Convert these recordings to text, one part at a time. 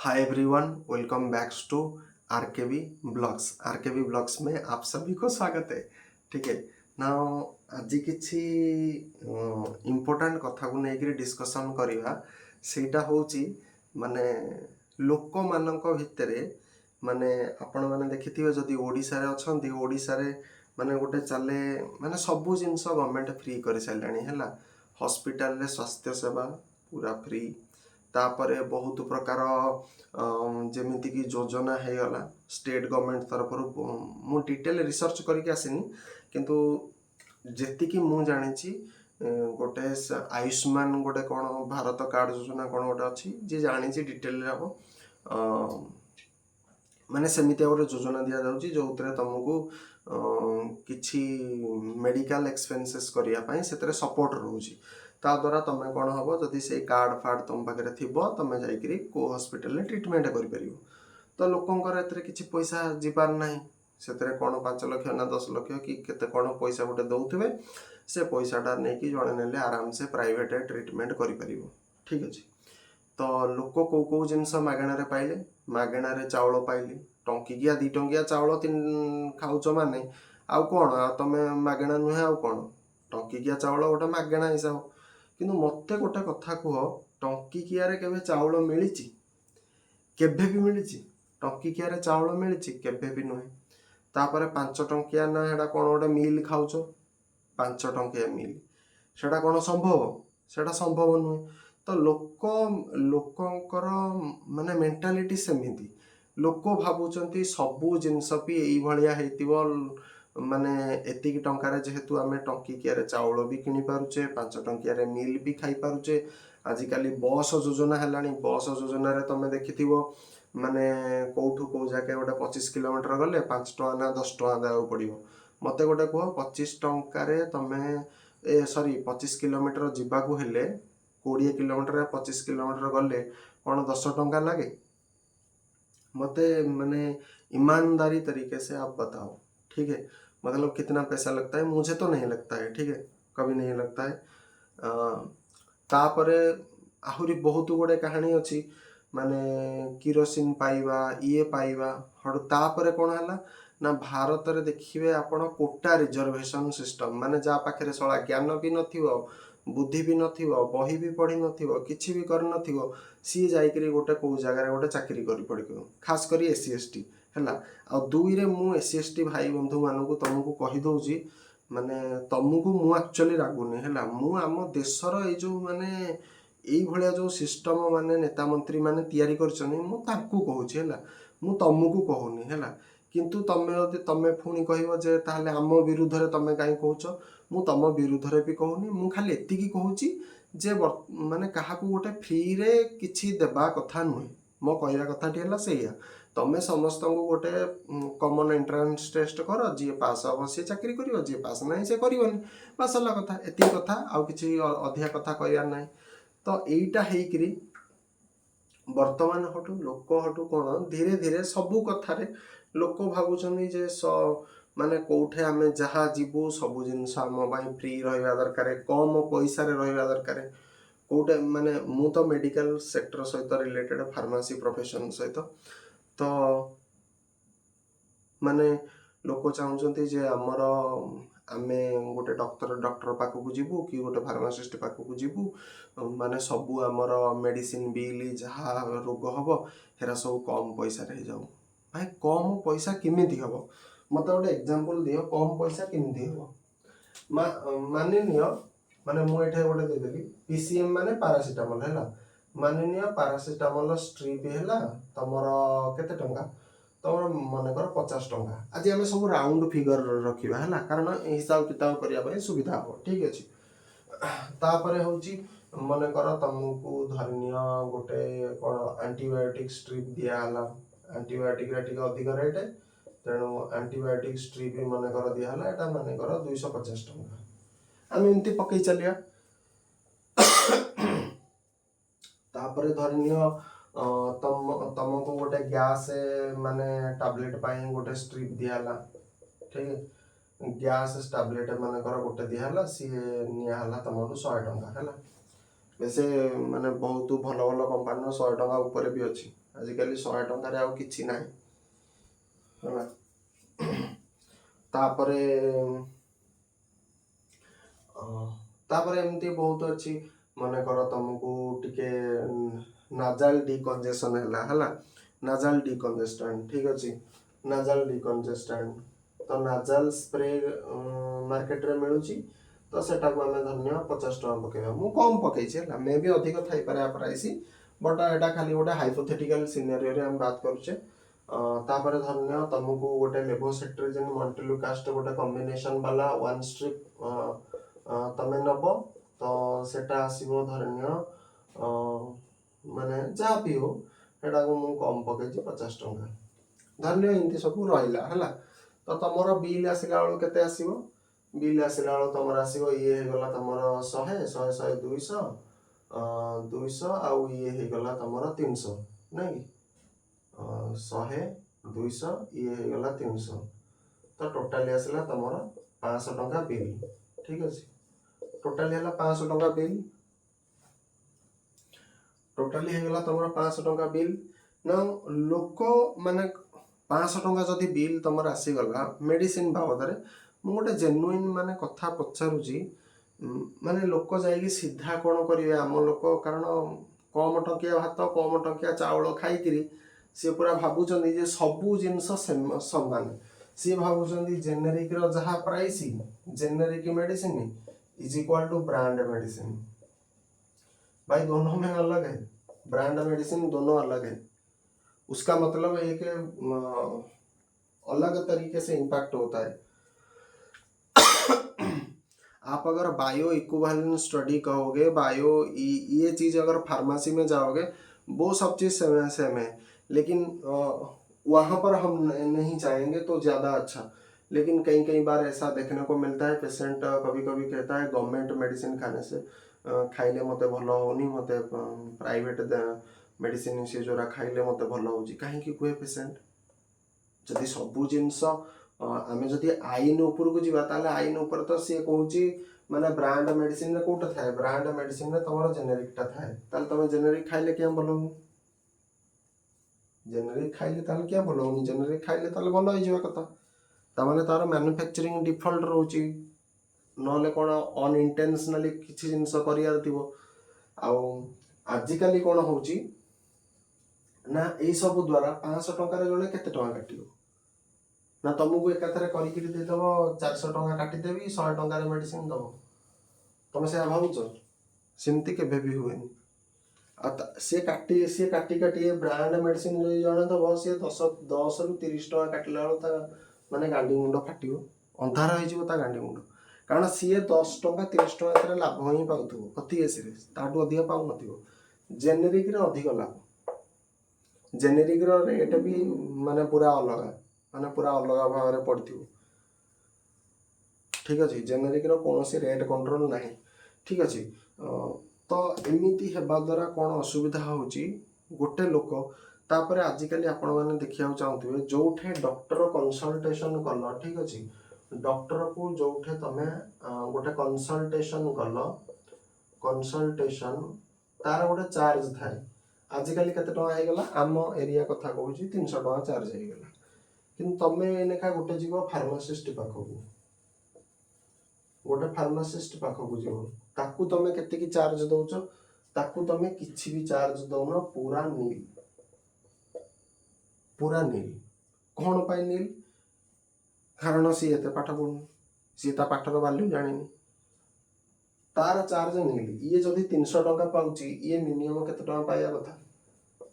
Hi everyone, welcome back to RKB blogs. RKB blogs में आप सभी को स्वागत है। ठीक है ना। आज किसी इम्पोर्टाट कथा को लेकर डिस्कशन करवा सेटा होची माने लोक मानक भितरे माने आपण माने देखिथिबे जदि ओडिसा रे अछंती ओडिसा रे माने गोटे चले माने सबु जिंस गवर्नमेंट फ्री कर साराणी है। हॉस्पिटल रे स्वास्थ्य सेवा पूरा फ्री। तापरे बहुत प्रकार जमीती कि योजना है गला स्टेट गवर्नमेंट तरफ मु डिटेल रिसर्च करके आसिनी किंतु जेति कि मु जानी गोटे आयुष्मान गोटे कौन भारत कार्ड योजना कौन गोटे अच्छी जे जानी डिटेल माने सेमिति गोटे योजना दि जाउची जो तुमको किछि मेडिकल एक्सपेंसेस करने से सपोर्ट रोचे। ता द्वारा तुम कौन हम जदि से कार्ड फार्ड तुम पाखे थी तुम जाकि को हॉस्पिटल ट्रीटमेंट कर तो लोकंर एत किसी पैसा जीवार ना से कौन 5 लाख ना 10 लाख कि केते कौन पैसा गोटे दौथे से पैसाटा नहीं जड़े ने आराम से प्राइवेट ट्रीटमेंट कर। ठीक अच्छे तो लोक कौ कौ जिनस मागणार पाइले मागणार चाउल पाइले टंकिकिया 2 टंकिया चाउल 3 खाऊच माने आउ कौन तुम मागणा नुहे आउ कौन टंकिकिया चाउल गोटे मागणा हिसाब किंतु मते गोटे कथा कह टंकिकिया केबे चाउल मिली केबे भी मिली टंकिकिया चाउल मिली केबे भी नुहे। तापर 5 टंकिया ना हेडा कौन गोटे मिल खाऊच 5 टंकिया मिल सेटा कौन संभव सेटा संभव नुहे। तो लोकंकर माने मेंटालिटी सेमिति लोक भावुचंती सबु जिनस भी एई भलिया हेतिबो माने एतिक टंकार जेहेतु आम टंकिकिया चाउल भी किनी पारुचे 5 टंकिया मिल भी खाई पारुचे। आजिकाली बस योजना है बस योजना रे तुम देखिथिबो माने कौठू कौ जाके गोटे 25 किलोमीटर गले 5 टका ना 10 टका देवा पड़ो। मत गोटे कह 25 टंकार तुम सॉरी 25 किलोमीटर जीवाकू हेले 20 किलोमीटर 25 किलोमीटर गले कौन 10 टंका लगे मते माने ईमानदारी तरीके से आप बताओ। ठीक है मतलब कितना पैसा लगता है? मुझे तो नहीं लगता है। ठीक है कभी नहीं लगता है। तापरे आहुरी बहुत गुड़े कहानी अच्छी माने किरोसिन पाइबा ये पाइबा हड़ू तापरे कौन है ना भारत रे देखिए आपण कोटा रिजर्वेशन सिस्टम माने जा पाखे सला ज्ञान भी नथिबो बुद्धि भी नथिबो बही भी पढ़ी नथिबो किछि भी कर नथिबो सी जाइकरी गोटे कौ जगह गोटे चाकरी करि पड़िको खास करी एससी एसटी है। आ दुई रे मु एससी एसटी भाई बंधु मानू तुमको कही दउची माने तुमको मु एक्चुअली रागुनी है मु आम देशर ये जो माने यही भाया जो सिस्टम माने नेता मंत्री माने तैयारी करछनी मु ताकू कहूची है मु तुमको कहूनी है किंतु तमे पुणी कहब जे ताहले आम विरुद्ध रे तमे काई कहूछ मु तम विरुद्ध रे भी कहूनी मु खाली एतिकी कहूची जे माने काहाकू गोटे फ्री रे किछि देबा कथा नुहे। मो कहला कथाटी है सैया तमें समस्त को गोटे कॉमन एंट्रांस टेस्ट कर जी पास हम सी चाकरी कर जी पास ना सी कर बास कथा एति कथा आउ कि अधिका कथा कहयार ना। तो यहीटा होकरी वर्तमान हटू लोक हटू कौन धीरे धीरे सबू कथार लोक भावुं जे माने कौटे आम जहाँ जीवु सबू जिनस आम फ्री रहा दरकार कम पैसा रहा दरकार कौटे माने मु तो मेडिकल सेक्टर सहित रिलेटेड फार्मेसी प्रोफेशन सहित तो माने लोक चाहते जे आमर आमे गोटे डॉक्टर पाखक जीवु कि गोटे फार्मासिस्ट पाखक जीवु माने सबू आमर मेडिसिन बिल जहाँ रोग हम हेरा सब कम पैसा रह जाऊ भाई कम पैसा किमिति हम मत गोटे एग्जांपल दियो कम पैसा किमिति हम माने नियो माने मुझे गोटे देदेली पीसीएम माने पैरासिटामोल है माने नियो पैरासिटामोल स्ट्रिप है तुमर केते टंका तुम मन कर 50 टंका आज आम सब राउंड फिगर रखा है कारण हिसाब किताब करने सुविधा हम। ठीक अच्छे तापर हूँ मन कर तुमको धरनीय गोटे कौन एंटीबायोटिक स्ट्रिप दिहला एंटीबायोटिक अधिक रेट तेणु एंटीबायोटिक स्ट्रिप मन कर दिहला एटा मन कर 250 टंका आम एमती पकई चलिया। तापर धरनीय तुमको गोटे गैस माने टैबलेट पाई गोटे स्ट्रिप दिहला। ठीक है गैस टैबलेट मन कर गोटे दिहला सी निहला तुमको 100 टंका है वैसे माने बहुत भल भल कंपानी 100 टंका ऊपर भी अच्छी आजिकल 100 टंकार आउ किछि नाही होला। तापरे तापरे एमती बहुत अच्छी मन कर तुमको टिके नाजाल डिकंजेशन है नाजाल डिकंजेस्टेंट ठीक अच्छे नाजाल डिकंजेस्टेंट तो नाजाल स्प्रे मार्केट रे मिलूची तो सेटा को आमे धन्य 50 टका पकेबा मु कम पकेछि है मे भी अधिक थाई पारे प्राइस बट एटा खाली गोटे हाइपोथेटिकल सिनेरियो रे हम बात करूचे। तापर धन्य तुमको गोटे लेवोसेट्रिजिन मल्टीलुकास्ट गोटे कॉम्बिनेशन वाला वन स्ट्रिप तमें नब तो सेटा आसीबो धन्य माने जा भी हो एटा को मु कम पकेछि 50 टका धन्य इनती सब रहिला हला। तो तमरो बिल आसिला बेलू केते आसीबो बिल आसिला बेलू तमर आसीबो ये हे गला तमर 100 100 100 200 200 आउ ये हे गला तमर 300 नै कि 100 200 ये हे गला 300 तो टोटली आसिला तमर 500 टका बिल ठीक अछि टोटली हला 500 टका बिल टोटली हे गला तमर 500 टका बिल न लोक माने 500 टका जदि बिल तमर आसी गला मेडिसिन बाबद मु गोटे जेन्युइन माने कथा पचारुची माने लोक जाइकी सीधा कौन करेंगे आम लोक कारण कम टंकिया भात कम टंकिया चाउल खाई सी पूरा भावुं जे सबू जिनस समान सी भावुं जेनेरिक जहाँ price generic medicine is equal to brand medicine भाई दोनों में अलग है ब्रांड मेडिसिन दोनों अलग है उसका मतलब एक अलग तरीके से इम्पैक्ट होता है। आप अगर बायो इक्विवेलेंट स्टडी कहोगे बायो ये चीज़ अगर फार्मेसी में जाओगे वो सब चीज़ सेम है लेकिन वहाँ पर हम नहीं चाहेंगे तो ज़्यादा अच्छा। लेकिन कई बार ऐसा देखने को मिलता है पेशेंट कभी कभी कहता है गवर्नमेंट मेडिसिन खाने से खाइले मते भल होनी मते प्राइवेट मेडिसिन से जोरा खाइले मते भल होउची काहे कुहे पेशेंट जदि सबू जिनस आमे जदि आईन ऊपर को जीवा ताले आईन ऊपर तो सी कहूची माने ब्रांड मेडिसिन रे कोटा थाए ब्रांड मेडिसिन रे तमरो जेनेरिक टा थाए ताले तमे जेनेरिक खाइले क्या भल हो जेनेरिक खाइले ताले क्या भल होनी जेनेरिक खाइले ताले भल होई जीवा कथा ता माने तार मैन्युफैक्चरिंग डिफॉल्ट रहउची नले कोन अनइंटेंशनली किछि जिंस करियार थिबो आउ आजिकली कोन होउची ना ए सब द्वारा 500 टका रे जने केते टका काटियो ना तुमको एकाथरे करिकि देदबो 400 टका काटी देबी 100 टका रे मेडिसिन दबो तुम से भावुच सिमती केबे भी हुएनी से काटी ब्रांड मेडिसिन जने दबो से 10 रु 30 टका काटिला ता माने गांडी मुंड फाटियो अंधार हो ता गांडी मुंड कारण सी 10 टका 30 टका लाभ ही पाउथबो कथि एसिरे ताटू अधिक पाउ नथिबो जेनेरिक रे अधिक लाभ जेनेरिक रो रेट भी माने पूरा अलग भाव में पड़थिबो ठीक अछि जेनेरिक रो कोनोसी रेट कंट्रोल नाही ठीक अछि तो एमिति हेबा द्वारा कोन असुविधा होची गोटे लोक तापर आजिकली आपण माने देखिया चाहूथिबे जोठे डॉक्टर कंसल्टेशन कल ठीक अछि डॉक्टर को जोठे तमे गोटे कंसल्टेशन कल कंसल्टेशन तार गोटे चार्ज थाए आजिकली केते टका हे गला आम एरिया कथा कहूची 300 टका चार्ज हे गला किंतु तमे एनेखा गोटे जीव फार्मासिस्ट पाखकू गोटे फार्मासिस्ट पाखकू जीव ताकू तमे केते की चार्ज दउचो ताकू तमे किछि भी चार्ज दउनो पूरा नील कोन पाई नील कारण सी एते पाठ पढु सी ता पाठर वैल्यू जानिनी तार चार्ज नील ये जदि 300 टका पाउची ये मिनिमम केते टका पाया कथा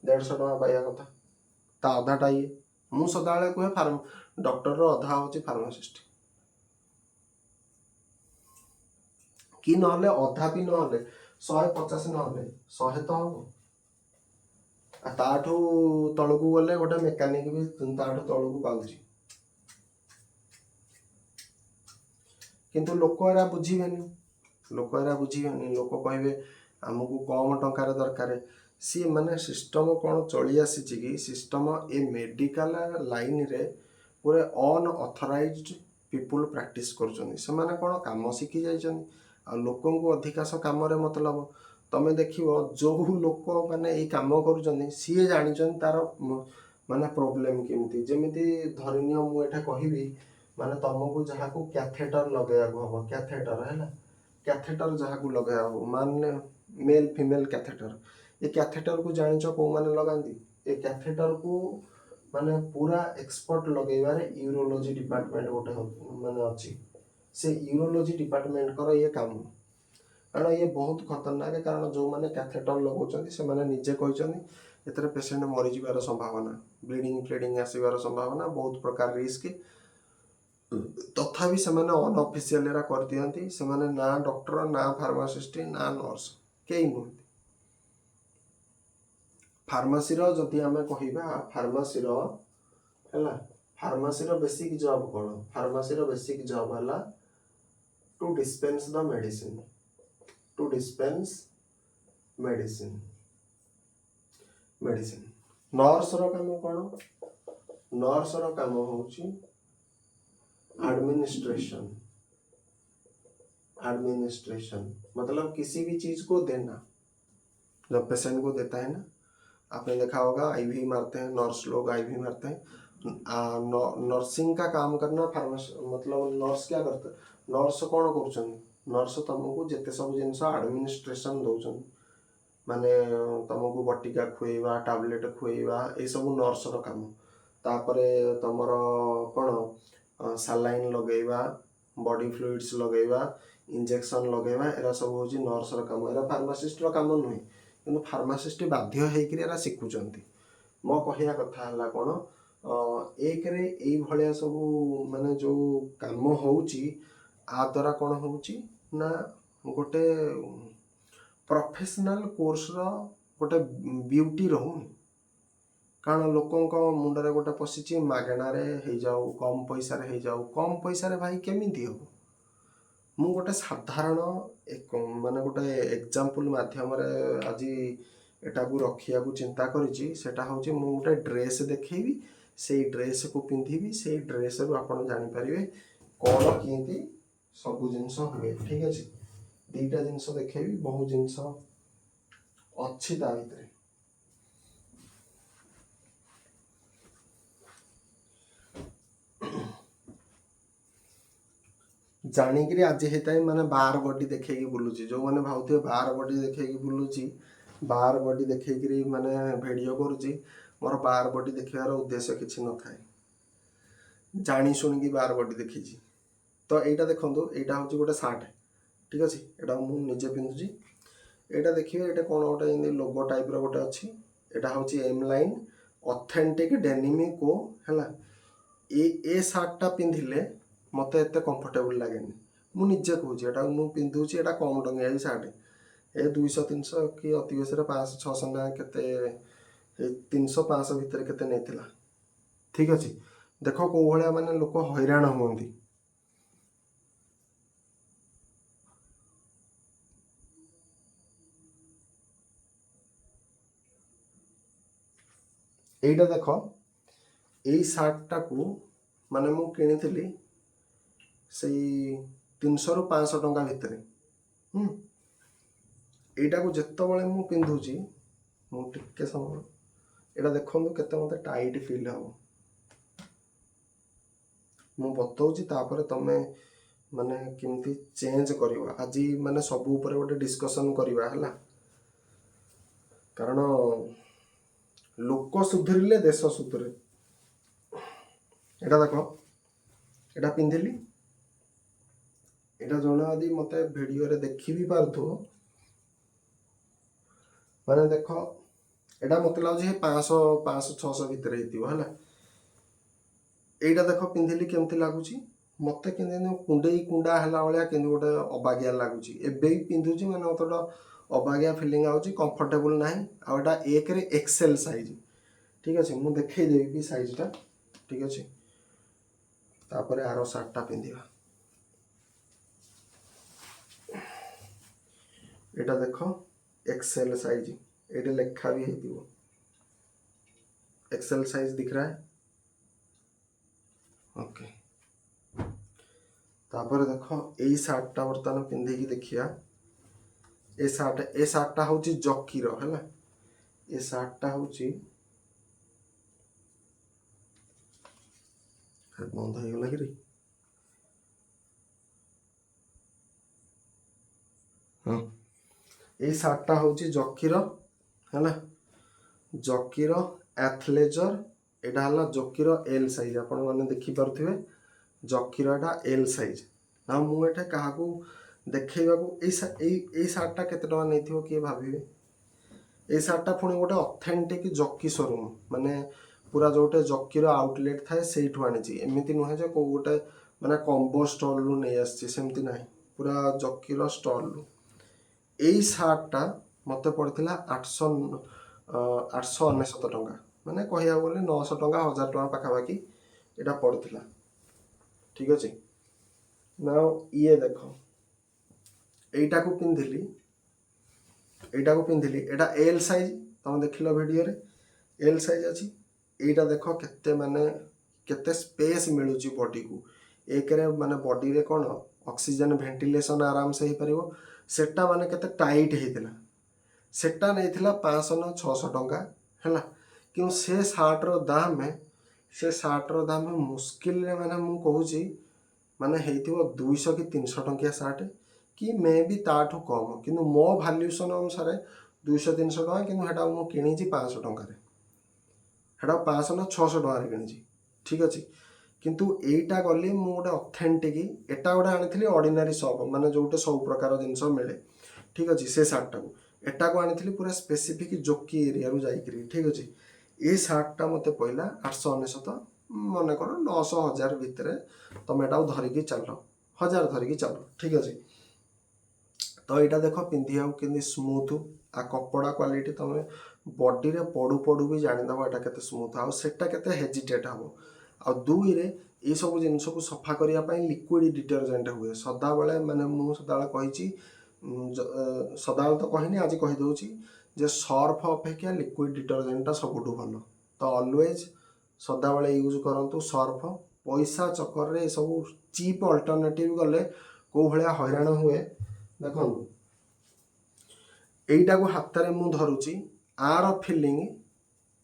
150 टका पाया कथा ता अधाटा ये मु सदाळे कहे फार्म डॉक्टर रो अधा होची फार्मासिस्ट कि नहले अधा भी नहले 150 नहले 100 तो हो ताठू तळकू गले गोटे मेकानिक भी ताठू तळकू पाउची किंतु लोक एरा बुझीबेनी लोक कहबे आमको कम टंकार दरकार सी माने सिस्टम कौन चली आसी कि सिस्टम ए मेडिकल लाइन रे पूरे अनऑथराइज्ड पीपुल प्रैक्टिस कर कौन काम शिखी जाइछन आ लोक को अधिकांश काम रे मतलब तमें देख जो लोक मैंने ये कम कर सी जानी तार माने प्रोब्लेम केमती जमी धरनीय मुझे कहबी माने तुमको जहाँ को कैथेटर लगे हम कैथेटर है कैथेटर जहाँ को लगे माने मेल फीमेल कैथेटर ये कैथेटर को जान कौ मैंने लगाती ये कैथेटर को माने पूरा एक्सपर्ट लगेबारे यूरोलॉजी डिपार्टमेंट गोटे माने अच्छी से यूरोलॉजी डिपार्टमेंट कर ये काम कारण ये बहुत खतरनाक है कारण जो मैंने कैथेटर लगाउछन्ति से माने निजे कहछन्ति एतरे पेशेंट मरी जिबार संभावना ब्लीडिंग फ्लीडिंग आसीबार संभावना बहुत प्रकार रिस्क तथापि से अनअफिशियल कर दियंती से ना डॉक्टर ना फार्मासिस्ट ना नर्स कई नुह फार्मासी जदि आम कह फार्मासी है फार्मासी बेसिक जॉब कौन फार्मासी बेसिक जॉब है to dispense the medicine to dispense medicine medicine nurse रो काम कौन नर्स रो काम होची एडमिनिस्ट्रेशन एडमिनिस्ट्रेशन मतलब किसी भी चीज को देना जब पेशेंट को देता है ना आपने देखा होगा आईवी मारते हैं नर्स लोग आईवी मारते हैं नर्सिंग का काम करना फार्मासी मतलब नर्स क्या करते नर्स कौन कर नर्स तुमको जिते सब जिन एडमिनिस्ट्रेशन दौरान माने तुमको बटिका खुएबा टैबलेट खुएबा ये सब नर्स रो काम तापरे तुमर कौन सालाइन लगेबा बॉडी फ्लूइड्स लगेबा इंजेक्शन लगेबा एरा सब हूँ नर्स रो काम एरा फार्मासिस्ट रो काम नुहे कि फार्मासिस्ट बाध्य होकर शिखुंट मो कहया कथा है कौन एक रे यही भाया सब माने जो काम होउची आ द्वारा कौन होउची ना गोटे प्रोफेशनल कोर्स रो गोटे ब्यूटी रहूनी कारण लोकों मुंडरे गोटे पशिची मागणारे हो जाऊ कम पैसा रे हो जाऊ कम पैसा रे भाई केमिति हो मु गोटे साधारण एक माने गोटे एग्जांपल माध्यम रे आज एटा को रखिया को चिंता करिछि सेटा होछि मु गोटे ड्रेस देखैबी से ड्रेस को पिंधिबी से ड्रेस रो आपण जानि परिबे कोन किंती सब जिंस हुए ठीक अछि दीटा जिंस देखैबी बहुत जिंस अच्छी ता भितरे जानिक आज हेता माने बार बॉडी देखे बुलूची जो मैंने भावुथे बार बॉडी देखे बुलूची बार बॉडी देखे माने वीडियो करुची मोर बार बॉडी देखार उद्देश्य किसी न थाए जानी शुणी बार बॉडी देखी तो यहाँ देखो यहाँ हूँ गोटे सार्ट ठीक अच्छे यहाँ मुझे पिंधुची यहाँ देखिए ये कौन गोटे लोगो टाइप रोटे अच्छी यहाँ हूँ एम लाइन ऑथेंटिक डेनिमी को है ये सार्टा पिंधिले मत एत कंफर्टेबल लगे मुझे कहूँ यहाँ मुझे पिंधुची यहाँ कम टंकिया सार्ट ए 200-300 कि अति बेस 500-600 ना के 300-500 भितर के नहीं ठीक अच्छे देख कौ भाया माने लोक हैरान हुंती एटा देख यही सार्टा को माने मु किनी से 300 ରୁ 500 टंका भितर एटा को जिते बड़े मु पिंधुची मुझे समय यहाँ देखो केते मत टाइट फील हम मु बताऊँगी तमें माने किमती चेंज करवा आज माने सब ऊपर गोटे डिस्कशन करवा है कारण लोक सुधरिले देश सुधरे यहाँ देख यहाँ पिंधिली यहाँ जड़े आदि मत वीडियो रे देखी भी पार्थो माने देख यहाँ मत लगे 500-600 भितर है यहाँ देख पिंधिली केमती लगुच मत कि कुंडे कुंडा है भाया कि गोटे अबागिया लगुच एवं पिंधुची मैंने मत गोटे अबागिया फिलिंग आउची कंफर्टेबल ना आटा एक रे एक्सेल साइज ठीक अच्छे मुझे देखदेवी साइजटा ठीक अच्छे तापर आर सार्टा पिंधा यहाँ देख एक्सेल साइज ये लेखा भी हो एक्सेल साइज दिख रहा है ओके तापर देख यही सार्टा बर्तमान पिंधिकी देखिया ए सार्टटा हूँ जकीर है। ए सार्टटा हूँ बंद हो गला कि हाँ ये सार्टटा हूँ जकीर है। जकीर एथलेजर एटा हला जकीर एल साइज आपण मैंने देखिपे जकीर एटा एल साइज ना मुझे क्या देखा सार्टटा केते टका नहीं किए भावे ये सार्टटा पुणी गोटे ऑथेंटिक जकी शोरूम माने पूरा जोटे जकीर आउटलेट थाए से आनी एमती नुहे जो कौ गोटे माने कॉम्बो स्टॉल रु नहीं आसी सेमती ना पूरा जकीर स्टॉल रु यही सार्टटा मत पड़ता 899 टंका माने कह गले 900 टंका 1000 टंका पाखापाखि यहाँ पड़ता ठीक अच्छे ना ये देख यहीटा को पिंधिली एटा एल साइज तुम देख लो वीडियो रे एल साइज अच्छी यहीटा देख केते माने केते स्पेस मिलूची बॉडी को एक माने बॉडी रे कौन ऑक्सीजन वेंटिलेशन आराम से हो पारिबो सेटा माने केते टाइट हेतिला सेटा नहीं 500 ना 600 टंका है क्यों से सार्टर दाम मुस्किल माने मु कहूची माने हेतिबो 200 कि 300 टंकिया सार्ट कि मे भी ताठू कम कि मो भैल्यूएसन अनुसार 200-300 टका कि मु किणी 500 टंका 500 ना 600 टकर किणी ठीक अच्छे किंतु एटा गली मु गोटे ऑथेंटिक एटा गोटे आनी ऑर्डिनरी शॉप माने जोटे सब प्रकार जिनस मिले ठीक अच्छे से सार्टा को एटा को आनी पूरा स्पेसिफिक जोकी एरिया रू जाइकरी ठीक अच्छे ये सार्टा मत पड़ा 899 मन कर 900-1000 भितर तुम एटा धरिकी चल 1000 धरिकी चल ठीक अच्छे तो यहाँ देख पिंधिया कि स्मूथ आ कपड़ा क्वालिटी तुम बॉडी रे पड़ू पड़ू भी जानीदेव एटा के स्मूथ आटा के हेजिटेट हम आ दुई रे ये सब जिनस को सफा करने लिक्विड डिटर्जेंट हुए सदा बेले माने मु सदा कही सदा तो कहनी आज कहीदे जे सर्फ अपेक्षा लिक्विड डिटर्जेंटा सबुठ भल तो ऑलवेज सदा बेले यूज करंतु सर्फ पैसा चक्कर रे सब चीप अल्टरनेटिव गले कौ भाया हैरान हुए देखो यहीटा को हाथ में मु धरुची आर फिलिंग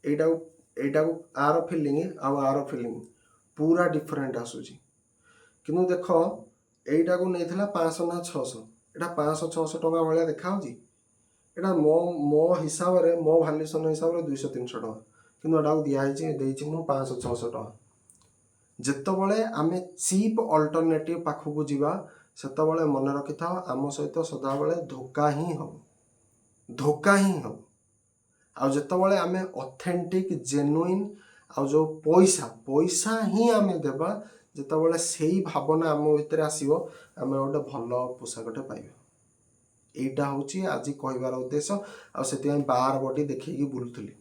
एटा को आर फिलिंग आर फिलिंग पूरा डिफरेंट आसूची किंतु देख यहीटा को नहीं 500 ना 600 एटा 500-600 टका भाया देखा एटा मो हिसाब रे मो भैल्यूएसन हिसाब रे 200-300 टका किंतु एटा दिखाई मु 500-600 टका जितेबाला आम चीप अल्टरनेटिव पाखक जावा सेतबले मन रखि था आम सहित सदा बेले धोखा ही हम आउ जितेबाला आम ऑथेंटिक जेन्युइन आउ जो पैसा ही आम देबा जितेबाला से भावना आम भीतर आसो आम गोटे भल पोशाकटे पाइबा यहीटा हूँ आज कहबार उद्देश्य आसे बार बॉडी देखी बुलूली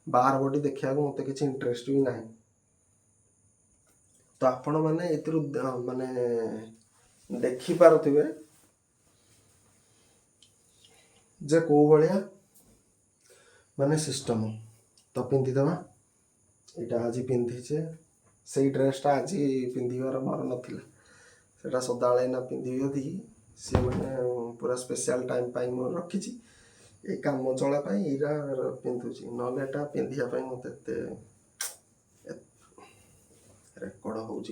बार बॉडी देखा मत किसी इंटरेस्ट भी ना तो आपण मैंने माने देखी पारुथिबे जे को भाया माने सिस्टम तो पिंधिदेवा यहाँ आज पिंधिचे से ड्रेसटा आज पिंधार मोर नाला से सदा ना पिंधि यदि सी मैंने पूरा स्पेशल टाइम पाई मोर रखी ये कम चलापाई इरा पिंधुची ना पिंधापी मत रेकर्ड हो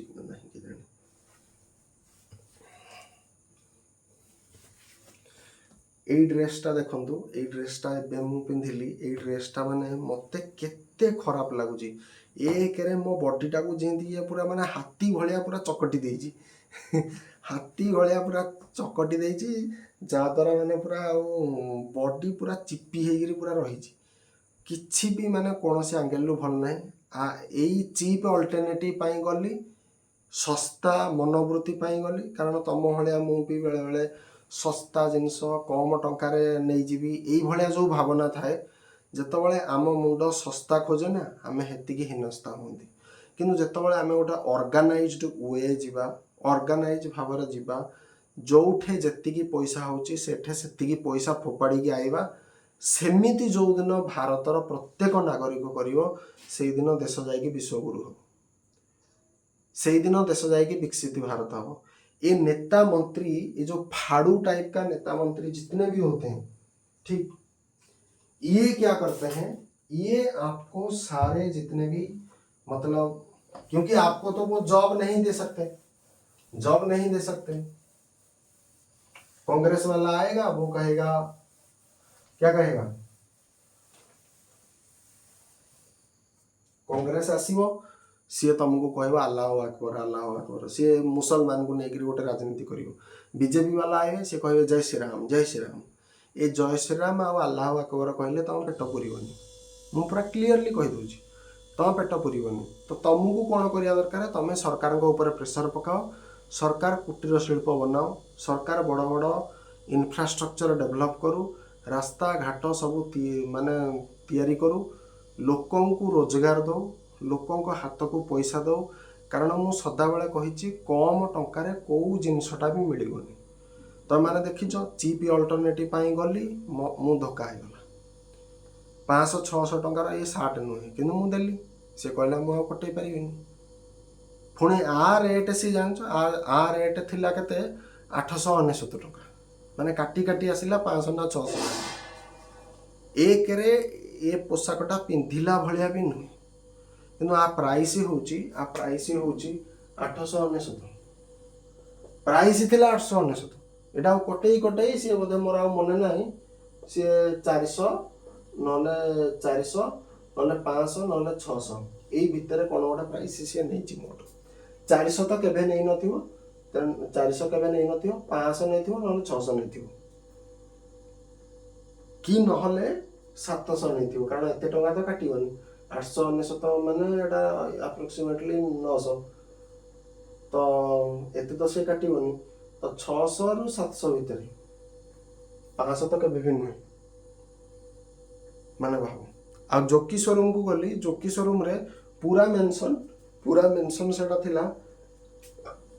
यही ड्रेसटा देखु ये ड्रेसटा एवं पिंधिली ये ड्रेसटा माने मत केते खराब लगुच एक मो बॉडीटा को जी पूरा माने हाथी भाया पूरा चकटी देजी हाथी भाया पूरा चकटी देजी जहाद्वारा माने पूरा बॉडी पूरा चिपी होगी पूरा रही किसी भी माने कौन से एंगल रु भल ना यही चीप अल्टरनेटिव पाई गली सस्ता मनोवृत्ति पाई गली कारण तुम भाया मु भी बेले बेले सस्ता जिनस कम टंकार नहीं जी भाया जो भावना थाए जितेबाला आम मुंड सस्ता खोजे ना आम हेतिक हीनस्ता हूँ किंतु जितेबाला आम गोटे ऑर्गेनाइज्ड वे जावा ऑर्गेनाइज भाव जावा जोठे जी पैसा होची सेठे सेतिकी पैसा फोपाड़ी आइबा सेमिति जो दिन भारतर प्रत्येक नागरिक करिवो से दिन देश जाइए विश्वगुरु हो से दिन देश जाइए विकसित भारत हम ये नेता मंत्री, ये जो फाड़ू टाइप का नेता मंत्री जितने भी होते हैं, ठीक, ये क्या करते हैं, ये आपको सारे जितने भी, मतलब क्योंकि आपको तो वो जॉब नहीं दे सकते, जॉब नहीं दे सकते। कांग्रेस वाला आएगा, वो कहेगा, क्या कहेगा, कांग्रेस आसीबो, सी तुमको कह अल्लाह अकबर अल्लाह अकबर, सी मुसलमान को लेकर गोटे राजनीति करियो। बीजेपी वाला आए, सी कहे जय श्री राम जय श्री राम। ये जय श्री राम आ अल्लाह अकबर कहले तुम पेट पुरनी, मुझे पूरा क्लीयरली कहीदे, तुम पेट पुरनी। तो तुमको कौन करिया दरकार, तुम सरकार ऊपर प्रेसर पकाओ, सरकार कुटीर शिल्प बनाओ, सरकार बड़ बड़ इन्फ्रास्ट्रक्चर डेभलप करू, रास्ता घाट सब माने तैयारी करू, लोकंकु रोजगार दो, लोकंक हाथ को पैसा दो। कारण मु सदाबले कही कम टंकार कौ जिनसटा भी मिलगनी। तो मैंने देखिच चीप अल्टरनेटिव गली मु धोका होगला, 500-600 टंकार ये सार्ट नुहे कि मुझे सी कहला मुझे कटे पारि पुणी आ रेट सी जान आ रेट थिला केते 899 टंका, माने काटी काटी आसिला 500 ना 600। एक रे ये पोशाकटा पिंधिला भलिया भी नुहे, किंतु आ प्राइस होची 899, प्राइस थिला 899। एटा कटई कटई सी बोधे मोर आ मने नाही, सी 400 नले 400 नले 500 नले 600 एई भितरे कोन गोटा प्राइस सी नै ची मोट। 400 तो केबे नै नथिवो, 400 केबे नै नथिवो, 500 नैथिवो नले 600 नैथिवो, कि नहले 700 नैथिवो। कारण एते टंका तो काटिबनी, 899 माने एटा अप्रोक्सीमेटली 900, तो एते तो से काटिबनी। तो 600 रु 700 भितर 500 तो केबे भी नुहे, माने भाव। आ जोकी शोरूम को गली, जोकी शोरूम रे पूरा मेंशन सेटा थिला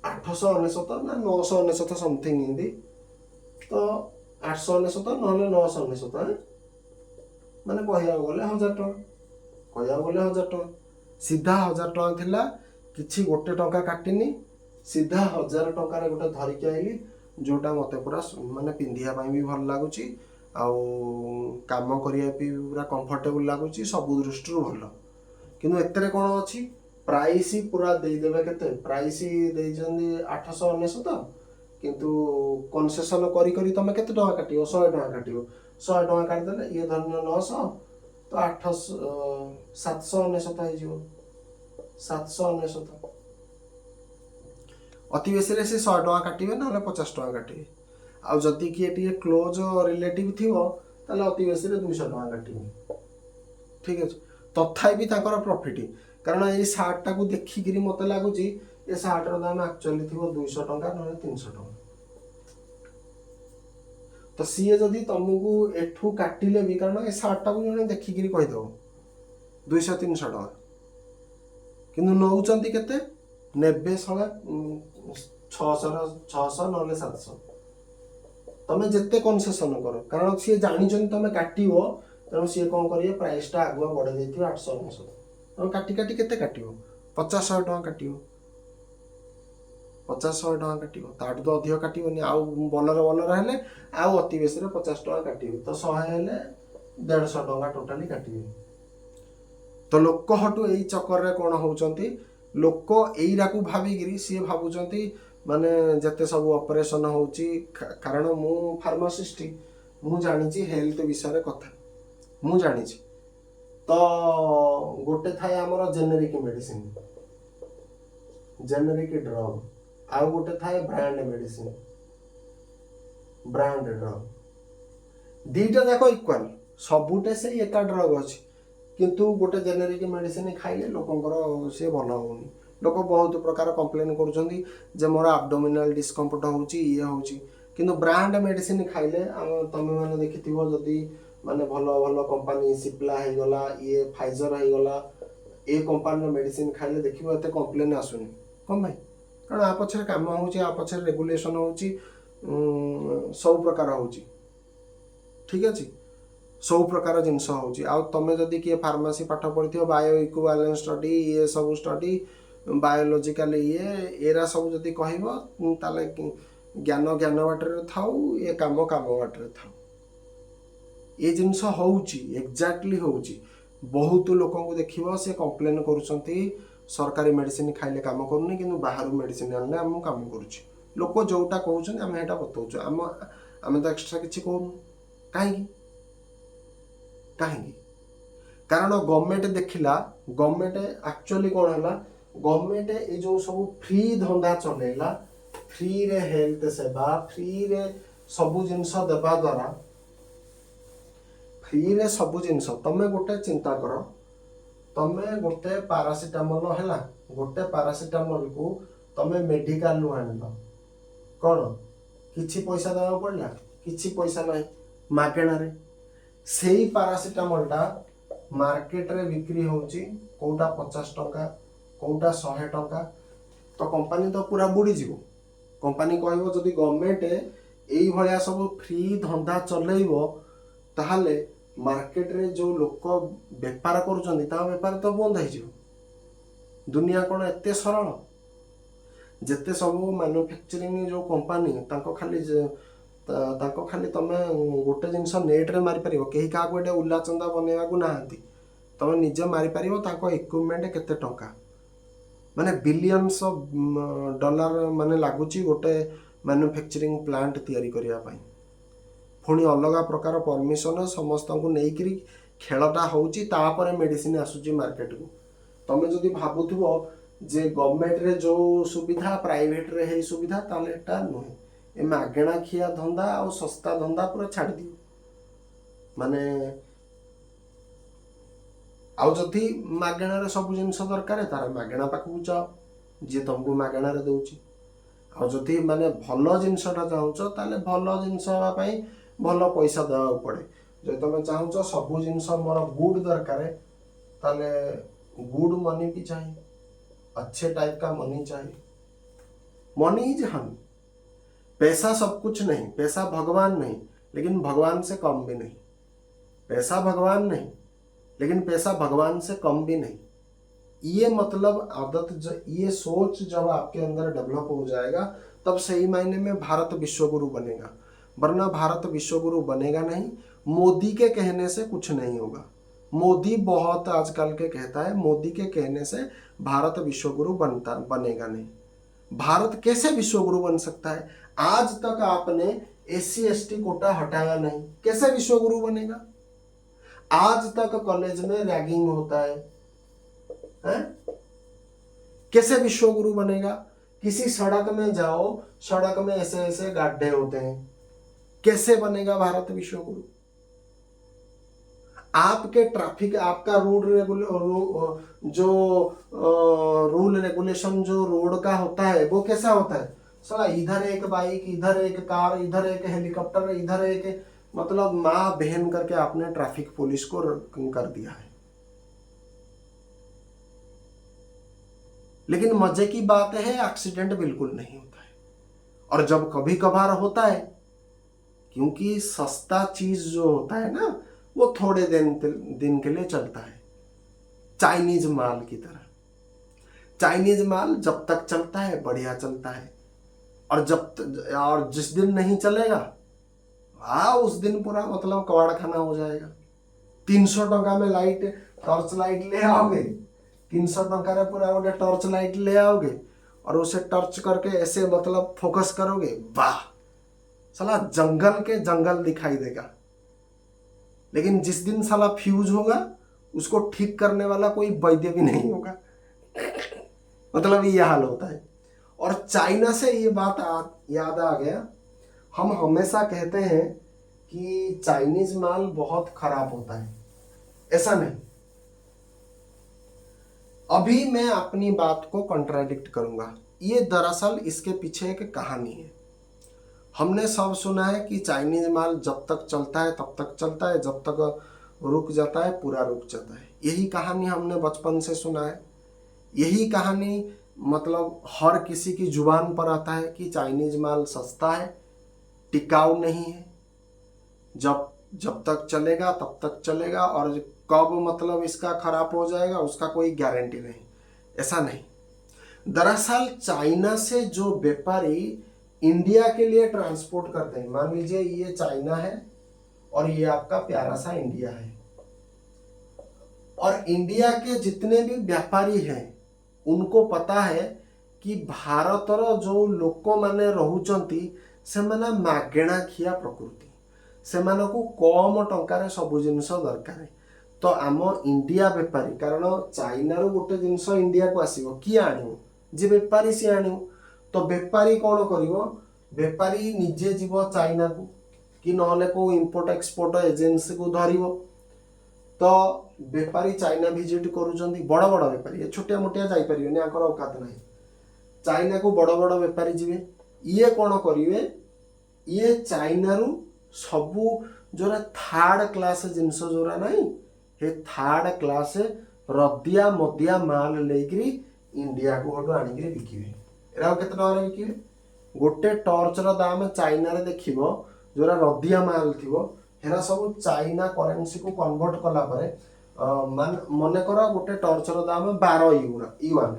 899 ना 999 समथिंग हिंदी, तो 899 नहले 999, माने कहया गले 1000 टका, कहया गले 1000 टका, सीधा 1000 टका थिला, किछि गोटे टका काटिनी, सीधा 1000 टका गोटे धरिकी आइली, जोटा मते पूरा माने पिंधिया भी भल लगुची, आउ काम करिया पूरा कंफर्टेबल लगुची, सब दृष्टि भल। किंतु एतरे कोन अछि, प्राइस पूरा दे देबे, केते प्राइस देइजंदी 899, किंतु कंसेशन करी करी तमे केते टका काटियो, 100 टका काटियो, 100 टका काट देले ये धरन 900, तो 800 799 हो जिवो, 799। अति बेसी रे से 100 टका काटिबे ना 50 टका काटिबे। आ जदि किए टी क्लोज रिलेटिव थिवो ताले अति बेसी रे 200 टका काटिबे, ठीक है। तथापि ताकर प्रॉफिट, कारण ये शार्ट टाकू देखिकी मत लगुच ये शार्ट दाम एक्चुअली थी 200 टका ना 300 टका। तो सी जदि तुमको एठू काटिले भी, कारण ये शार्ट टाकू जने देखिकी कहीदेव 200-300 टका, किंतु नौचंती केते नेबे 600 नले 700। तमें जिते कनसेसन कर, कारण सी जानी तुम काटो, तेणु सी कौन करेंगे प्राइसटा आगुआ बढ़े देते 899, तुम काटी काटी केते काटिबो, 50-100 टका काटिबो, 50-100 टका काटिबो, ताठू तो अधिक काटिबनी। आउ बलर हेले आउ अति बेसी 50 टका काटिबे, तो 100 हेले 150 टका टोटाली काटिबे। तो लोक हटू यही चक्कर रे कौन होउचंती, लोक एईरा को भाविगिरी सी भावुचंती माने जते सब ऑपरेशन होउची। कारण मु फार्मासिस्ट, मु जानिची हेल्थ विषय कथा मु जानिची। तो गोटे थाए हमर जेनेरिक मेडिसिन, जेनेरिक ड्रग, आउ गोटे थाए ब्रांड मेडिसिन, ब्रांड ड्रग, दीटा जाक इक्वाल, सबुटे से एका ड्रग अछि, किंतु गोटे जेनेरिक मेडिसिन खाइले लोकंकर से भल होउनी। लोक बहुत प्रकार कंप्लेन करुचंदी जे मोर एब्डोमिनल डिस्कम्फर्ट होउची, ये होउची, किंतु ब्रांड मेडिसिन खाइले तमे माने देखिथिबो जदी माने भल भल कंपनी सिप्ला हे गला, ये फाइजर हे गला, ए कंपनी मेडिसिन खाइले देखिबो एते कंप्लेन आसुनी। कम भाई, कारण आ पछरे काम होउची, आ पछरे रेगुलेशन होउची, सब प्रकार होउची, ठीक अछि, सब प्रकार जिनस होउची। आ तमे जदी किए फार्मेसी पाठ पढ़िथिबो, बायो इक्विवेलेंट स्टडी, ये सब स्टडी बायोलोजिकाली एरा सब जदि कहब ताले ज्ञान ज्ञान बाटर थाउ ये काम बाटर थाउ ये जिनस होउची एग्जैक्टली होउची। बहुत लोक देखिए सी कम्प्लेन करुँच सरकारी मेडिसिन खाइले काम करूनी कि बाहर मेडिसिन आने आम काम करुच्ची लोक जोटा कहते आम यहाँ बताऊँ आम तो एक्सट्रा किसी कहूँ कहीं कारण गवर्नमेंट देखला गवर्नमेंट एक्चुअली कौन है गवर्नमेंट ये जो सब फ्री धंदा चलेला फ्री रे हेल्थ सेवा फ्री रे सबू जिनस देवा द्वारा फ्री रे सबू जिनस तमें गोटे चिंता कर तमें गोटे पारासीटामोल है गोटे पारासीटामोल को तमें मेडिकल आन कौन किछि पैसा देवा पड़ला किछि पैसा नहीं मागेणा रे से पारासीटामोलटा मार्केट रे बिक्री होची कोटा 50 टंका कोटा 100 टंका तो कंपनी तो पूरा बुड़ी जीवो कंपनी कहबो जदि गवर्नमेंट एई भलिया सब फ्री धंदा चलेइबो ताहाले मार्केट रे जो लोक बेपार करूचंदी ता बेपार तो बंद हो जीवो। दुनिया कोन एते सरल जेते सब मैन्युफैक्चरिंग जो कंपनी तांको खाली तमे गोटे जिनस नेट रे मारी परिबो केही का गोटे उल्ला चंदा बनेवा को नाहंती तमे निजे मारी परिबो तांको इक्विपमेंट केते टंका माने बिलियंस ऑफ डॉलर माने लागुची गोटे मैन्युफैक्चरिंग प्लांट तैयारी करिया पई पुणी अलग प्रकार परमिशन समस्त को लेकिन खेलटा होची तापर मेडिसिन आसुची मार्केट को तमे जदि भाबुथबो जे गवर्नमेंट रे जो सुविधा प्राइवेट रे हे सुविधा ताले एटा नुहे ए मागेणा खिया धंदा और सस्ता धंदा पूरा छाड़ दियो माने आउ जदि मागेणा रे सब जिनस दरकार तार मागेणा पाखु जाओ जे तुमको मागेणा रे दउची आउ जदि माने भल जिनसटा चाहूच ताले भल जिनस हवा पई भल पैसा देवा पड़े जो तुम चाहूच सब जिनस मोर गुड दरकार ताले गुड मनी भी चाहिए अच्छे टाइप का मनी चाहिए मनी इज हम पैसा सब कुछ नहीं पैसा भगवान नहीं लेकिन भगवान से कम भी नहीं पैसा भगवान नहीं लेकिन पैसा भगवान से कम भी नहीं ये मतलब आदत ये सोच जब आपके अंदर डेवलप हो जाएगा तब सही मायने में भारत विश्वगुरु बनेगा वरना भारत विश्वगुरु बनेगा नहीं। मोदी के कहने से कुछ नहीं होगा मोदी बहुत आजकल के कहता है मोदी के कहने से भारत विश्वगुरु बनेगा नहीं। भारत कैसे विश्वगुरु बन सकता है आज तक आपने SC/ST कोटा हटाया नहीं कैसे विश्वगुरु बनेगा। आज तक कॉलेज में रैगिंग होता है कैसे विश्वगुरु बनेगा। किसी सड़क में जाओ सड़क में ऐसे ऐसे गड्ढे होते हैं कैसे बनेगा भारत विश्वगुरु। आपके ट्रैफिक आपका रूल रेगुलेशन जो रोड का होता है वो कैसा होता है साला इधर एक बाइक इधर एक कार इधर एक हेलीकॉप्टर इधर एक मतलब माँ बहन करके आपने ट्रैफिक पुलिस को कर दिया है। लेकिन मजे की बात है एक्सीडेंट बिल्कुल नहीं होता है और जब कभी कभार होता है क्योंकि सस्ता चीज जो होता है ना वो थोड़े दिन के लिए चलता है चाइनीज माल की तरह। चाइनीज माल जब तक चलता है बढ़िया चलता है और जिस दिन नहीं चलेगा उस दिन पूरा मतलब कबाड़ खाना हो जाएगा। 300 टंका में लाइट टॉर्च लाइट ले आओगे 300 टंका रे पूरा गोटे टॉर्च लाइट ले आओगे और उसे टॉर्च करके ऐसे मतलब फोकस करोगे वाह साला जंगल के जंगल दिखाई देगा। लेकिन जिस दिन साला फ्यूज होगा उसको ठीक करने वाला कोई वैद्य भी नहीं होगा मतलब ये हाल होता है। और चाइना से ये बात याद आ गया हम हमेशा कहते हैं कि चाइनीज माल बहुत खराब होता है ऐसा नहीं। अभी मैं अपनी बात को कॉन्ट्राडिक्ट करूंगा ये दरअसल इसके पीछे एक कहानी है। हमने सब सुना है कि चाइनीज माल जब तक चलता है तब तक चलता है जब तक रुक जाता है पूरा रुक जाता है। यही कहानी हमने बचपन से सुना है। यही कहानी मतलब हर किसी की जुबान पर आता है कि चाइनीज माल सस्ता है टिकाऊ नहीं है जब तक चलेगा तब तक चलेगा और कब मतलब इसका खराब हो जाएगा उसका कोई गारंटी नहीं। ऐसा नहीं दरअसल चाइना से जो व्यापारी इंडिया के लिए ट्रांसपोर्ट करते हैं, मान लीजिए ये चाइना है और ये आपका प्यारा सा इंडिया है, और इंडिया के जितने भी व्यापारी हैं उनको पता है कि भारतर जो लोक माने रहुचंती सेमाने मागेणा खिया प्रकृति, सेमानकु कम टंकार सब जिनिस दरकार। तो आम इंडिया बेपारी, कारण चाइना रू गोटे जिनस इंडिया को आसीबो किए आनिबो, जे बेपारी सी आनिबो। तो बेपारी कौन करिवो, बेपारी निजे जीव चाइना को कि नहले को इंपोर्ट एक्सपोर्ट एजेंसी को धरिवो। तो बेपारी चाइना विजिट करूचंती, बड़ बड़ बेपारी, छोटिया मोटिया जाई परिबेनी, आकर औकात नहीं। चाइना को बड़ बड़ बेपारी जीवे, ये कौन करिवे, ये चाइना रू सबू जोरा थर्ड क्लास जिनस जोरा नहीं, हे थर्ड क्लास रदिया मदिया माल लेकरी इंडिया को हटू आनिकरी बिकिबे। एरा केते टका बिकिबे, गोटे टर्चर दाम चाइना रे देखिबो जोरा रदिया माल थिबो, हेरा सब चाइना करेंसी को कन्वर्ट कला परे मान मने कर गोटे टर्चर दाम 12 युआन,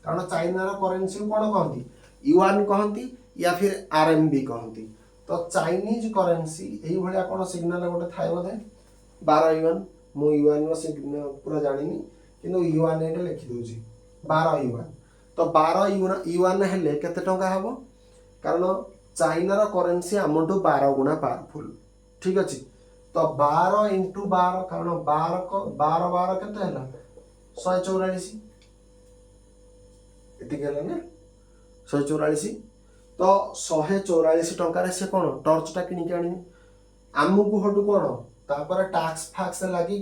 कारण चाइना रो करेंसी को कोन कहंती, युआन कहंती या फिर आरएमबी कहंती। तो चाइनीज करेंसी एई भलिया कोन सिग्नल गोटे थाए बोधे 12 युआन, मु युआन रो सिग्नल पूरा जानिनी किंतु युआन एटे लिखि दोजी 12 युआन। तो 12 युआन हेले केते टका हबो, कारण चाइना रो करेंसी हमटू 12 गुना पावरफुल, ठीक अछि। तो 12 इंटू 12, कारण 12 12 केते हला 144, एति गेला ना 144। तो 144 टंकार से कौन टर्चटा किनिक आनी, आमको हटू कौन तापर टैक्स फैक्स लगी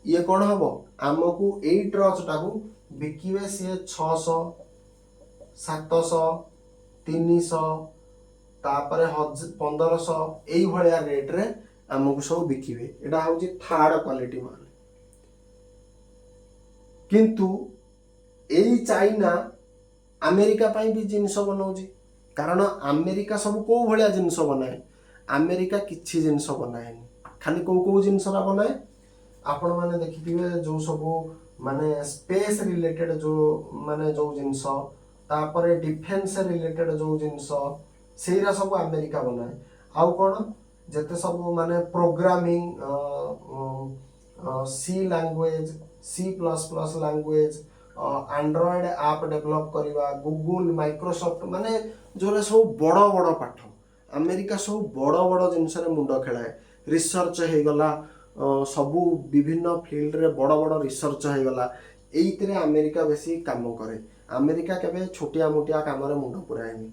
ये कौन हम आमको यही टर्चटा को बिकिवे सी 600 700 300 तापर 1500 यही भाया रेट रे आमको सब बिकिवे। एटा हूँ थर्ड क्वालिटी माल। किंतु यही चाइना अमेरिका पाई भी जिनस बनाऊँगी, कारण अमेरिका सब कौ भाया जिनस बनाए, अमेरिका किछि जिनस बनाए खाली कौ जिनस बनाए, आपण माने देखिथिबे जो सब माने स्पेस रिलेटेड जो माने जो जिनस, तापरे डिफेंस रिलेटेड जो जिनस सेरा सब अमेरिका बनाए। आउ कोन जते सब माने programming C language C++ language, Android app develop करवा, गूगल माइक्रोसॉफ्ट माने जो सब बड़ बड़ पाठ अमेरिका सब बड़ बड़ जिनस मुंड खेलाए। रिसर्च हो गला सबू विभिन्न फील्ड रे बड़ बड़ रिसर्च हो गला, एइतरे अमेरिका बेसी काम करे। अमेरिका केबे छोटिया मोटिया काम रे मुंड पुराएनी,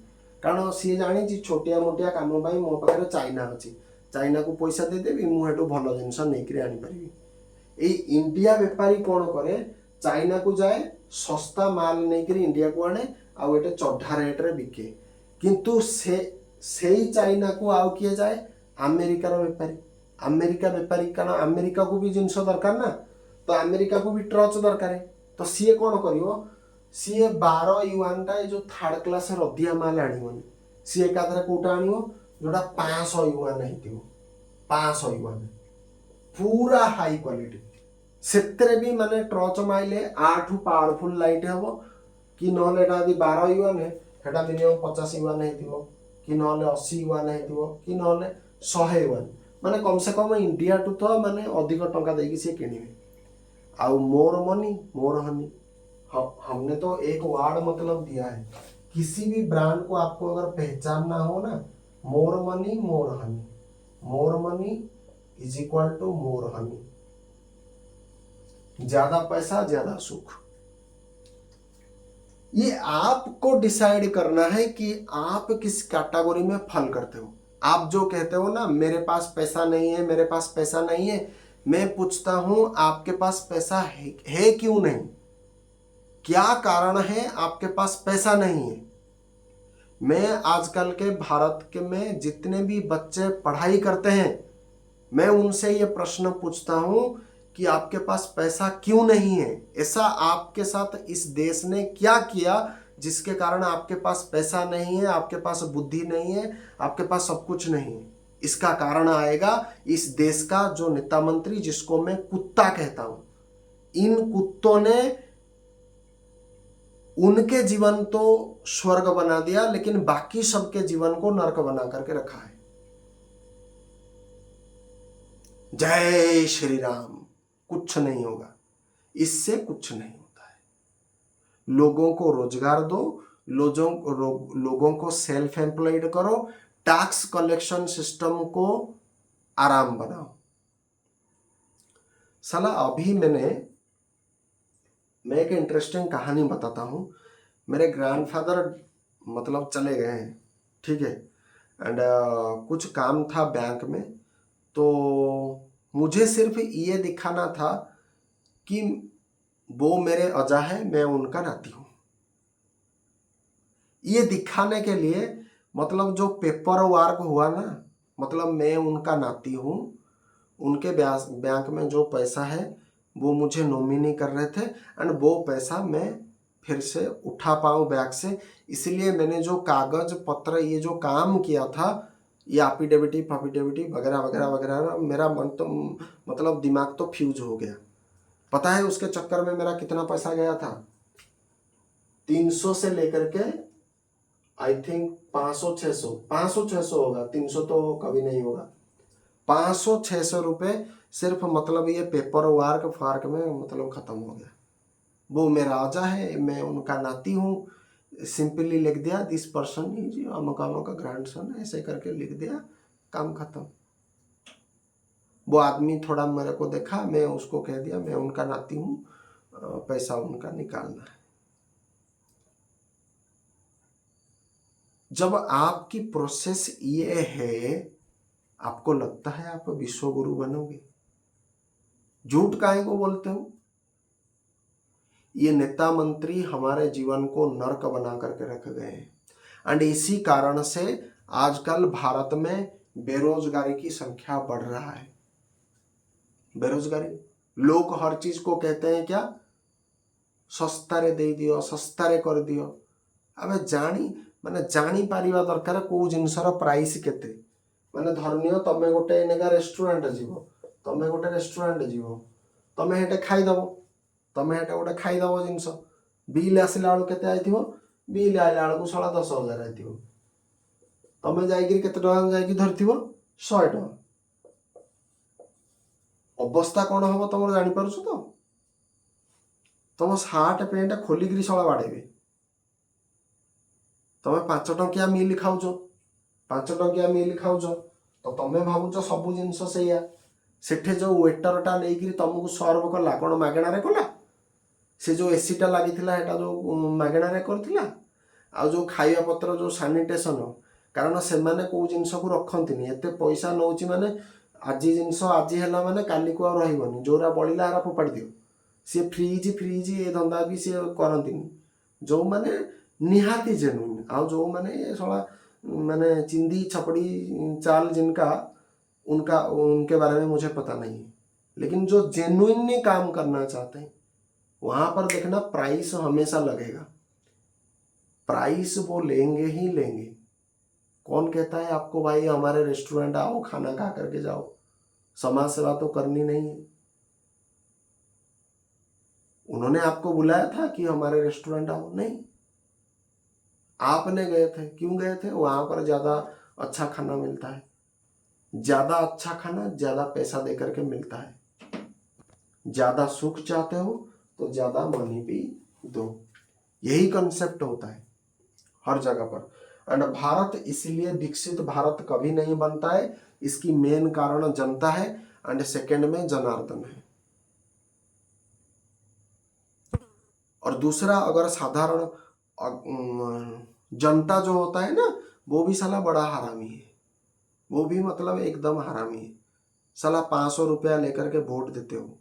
कारण सी जानी छोटिया मोटिया काम पाई मो पाखरे चाइना अछि, चाइना को पैसा दे देबी मु हेटू भलो जिनस नेकरी आनी परिबी। ए इंडिया व्यापारी कौन करे, चाइना को जाए सस्ता माल नेकरी इंडिया को आने आउ एटे चढ़ा रेट रे बिके। किंतु से चाइना को आउ किए जाए अमेरिका रो व्यापारी, अमेरिका व्यापारी, कारण अमेरिका को भी जिनस दरकार ना, तो अमेरिका को भी ट्रच दरकार। तो सी कौन करिवो, सी 12 युआन टा जो थर्ड क्लास रदिया माल आनिबोनी, सी एकाधरे कोटा आनिबो जोटा 500 युआन हेतिबो, 500 युआन पूरा हाई क्वालिटी। सेतरे भी माने टर्च माइले 8 पावरफुल लाइट हबो कि नहले एटा यदि 12 युआन है हेटा मिनिमम 50 युआन हेतिबो कि नहले 80 युआन हेतिबो कि नहले 100 युआन, माने कम से कम इंडिया टू तो माने अधिक टंका देकी से किनिबे। आउ मोर मनी मोर हनी, हमने तो एक वर्ड मतलब दिया है, किसी भी ब्रांड को आपको अगर पहचानना हो ना, more money more honey, more money is equal to more honey, ज्यादा पैसा ज्यादा सुख। ये आपको डिसाइड करना है कि आप किस कैटेगरी में फल करते हो। आप जो कहते हो ना मेरे पास पैसा नहीं है, मेरे पास पैसा नहीं है, मैं पूछता हूं आपके पास पैसा है क्यों नहीं, क्या कारण है आपके पास पैसा नहीं है। मैं आजकल के भारत के में जितने भी बच्चे पढ़ाई करते हैं मैं उनसे ये प्रश्न पूछता हूं कि आपके पास पैसा क्यों नहीं है, ऐसा आपके साथ इस देश ने क्या किया जिसके कारण आपके पास पैसा नहीं है, आपके पास बुद्धि नहीं है, आपके पास सब कुछ नहीं है। इसका कारण आएगा इस देश का जो नेता मंत्री, जिसको मैं कुत्ता कहता हूं, इन कुत्तों ने उनके जीवन तो स्वर्ग बना दिया, लेकिन बाकी सबके जीवन को नरक बना करके रखा है। जय श्री राम। कुछ नहीं होगा, इससे कुछ नहीं होता है। लोगों को रोजगार दो, लोगों को सेल्फ एम्प्लॉयड करो, टैक्स कलेक्शन सिस्टम को आराम बनाओ। साला अभी मैं एक इंटरेस्टिंग कहानी बताता हूँ। मेरे ग्रैंडफादर मतलब चले गए हैं, ठीक है, एंड कुछ काम था बैंक में, तो मुझे सिर्फ ये दिखाना था कि वो मेरे अजा है, मैं उनका नाती हूँ। ये दिखाने के लिए मतलब जो पेपर वर्क हुआ ना, मतलब मैं उनका नाती हूँ, उनके बैंक में जो पैसा है वो मुझे नॉमिनी कर रहे थे, एंड वो पैसा मैं फिर से उठा पाऊँ बैंक से, इसलिए मैंने जो कागज पत्र ये जो काम किया था, ये एफिडेविटी वगैरह वगैरह वगैरह, मेरा मन तो मतलब दिमाग तो फ्यूज हो गया। पता है उसके चक्कर में मेरा कितना पैसा गया था? 300 से लेकर के आई थिंक 500-600 होगा, 300 तो कभी नहीं होगा। 500-600 रुपये सिर्फ मतलब ये पेपर वर्क में मतलब खत्म हो गया। वो मेरा राजा है, मैं उनका नाती हूँ, सिंपली लिख दिया दिस पर्सन इज अमुक अमुक ग्रैंडसन, ऐसे करके लिख दिया, काम खत्म। वो आदमी थोड़ा मेरे को देखा, मैं उसको कह दिया मैं उनका नाती हूँ, पैसा उनका निकालना है। जब आपकी प्रोसेस ये है, आपको लगता है आप विश्व गुरु बनोगे? झूठ काहे को बोलते हो? ये नेता मंत्री हमारे जीवन को नर्क बना करके रख गए हैं, एंड इसी कारण से आजकल भारत में बेरोजगारी की संख्या बढ़ रहा है। बेरोजगारी, लोग हर चीज को कहते हैं क्या, सस्तारे दे दियो, सस्तारे कर दियो। अबे जानी पारिबा दरकार को जिनसर प्राइस केते। माने धरनियो तमे गोटे एनेगा रेस्टोरेंट जीवो, तमे हेटे खाइदबो, गोटे खाइदबो जिनस, बिल आसिला बेलू केते आइथिबो, बिल आइला बेलू 10,000 आइथिबो, तमे जाइकिरी केते टका जाइकि धरथिबो 100 टका। अवस्था कौन हम तुम जापर तो? तुम सार्ट पैंट खोलिकी शला बाड़ेबे। तुम 5 टंकिया मिल खाऊच, 5 टंकिया मिल खाऊच, तो तुम भावुच सब जिनस से सेठे जो वेटरटा नहीं तुमको सर्व कला कौन मागणार कला? से जो एसीटा लगी जो मागणार करथिला, आ जो खाइबा पत्र जो सानिटेशन, कारण से माने को जिनस को रखंतिनी, एते पैसा नौची माने आज जिनस आज है माने काली को रही, जोरा बड़ा हारा फोपाड़ी दियो। सी फ्रिज ये धंदा भी सी करती, जो मैंने निहाती जेनुइन, आ जो मैंने सला मैंने चिंदी छपड़ी चाल जिनका, उनके बारे में मुझे पता नहीं है, लेकिन जो जेनुइनली काम करना चाहते हैं वहां पर देखना प्राइस हमेशा लगेगा, प्राइस वो लेंगे ही लेंगे। कौन कहता है आपको भाई हमारे रेस्टोरेंट आओ खाना खा करके जाओ? समाज सेवा तो करनी नहीं है। उन्होंने आपको बुलाया था कि हमारे रेस्टोरेंट आओ? नहीं, आपने गए थे। क्यों गए थे? वहां पर ज्यादा अच्छा खाना मिलता है, ज्यादा अच्छा खाना ज्यादा पैसा देकर के मिलता है। ज्यादा सुख चाहते हो तो ज्यादा मनी भी दो, यही कंसेप्ट होता है हर जगह पर। एंड भारत इसलिए विकसित भारत कभी नहीं बनता है, इसकी मेन कारण जनता है, एंड सेकंड में जनार्दन है। और दूसरा, अगर साधारण जनता जो होता है ना, वो भी साला बड़ा हरामी है, वो भी मतलब एकदम हरामी है। साला 500 रुपया लेकर के वोट देते हो,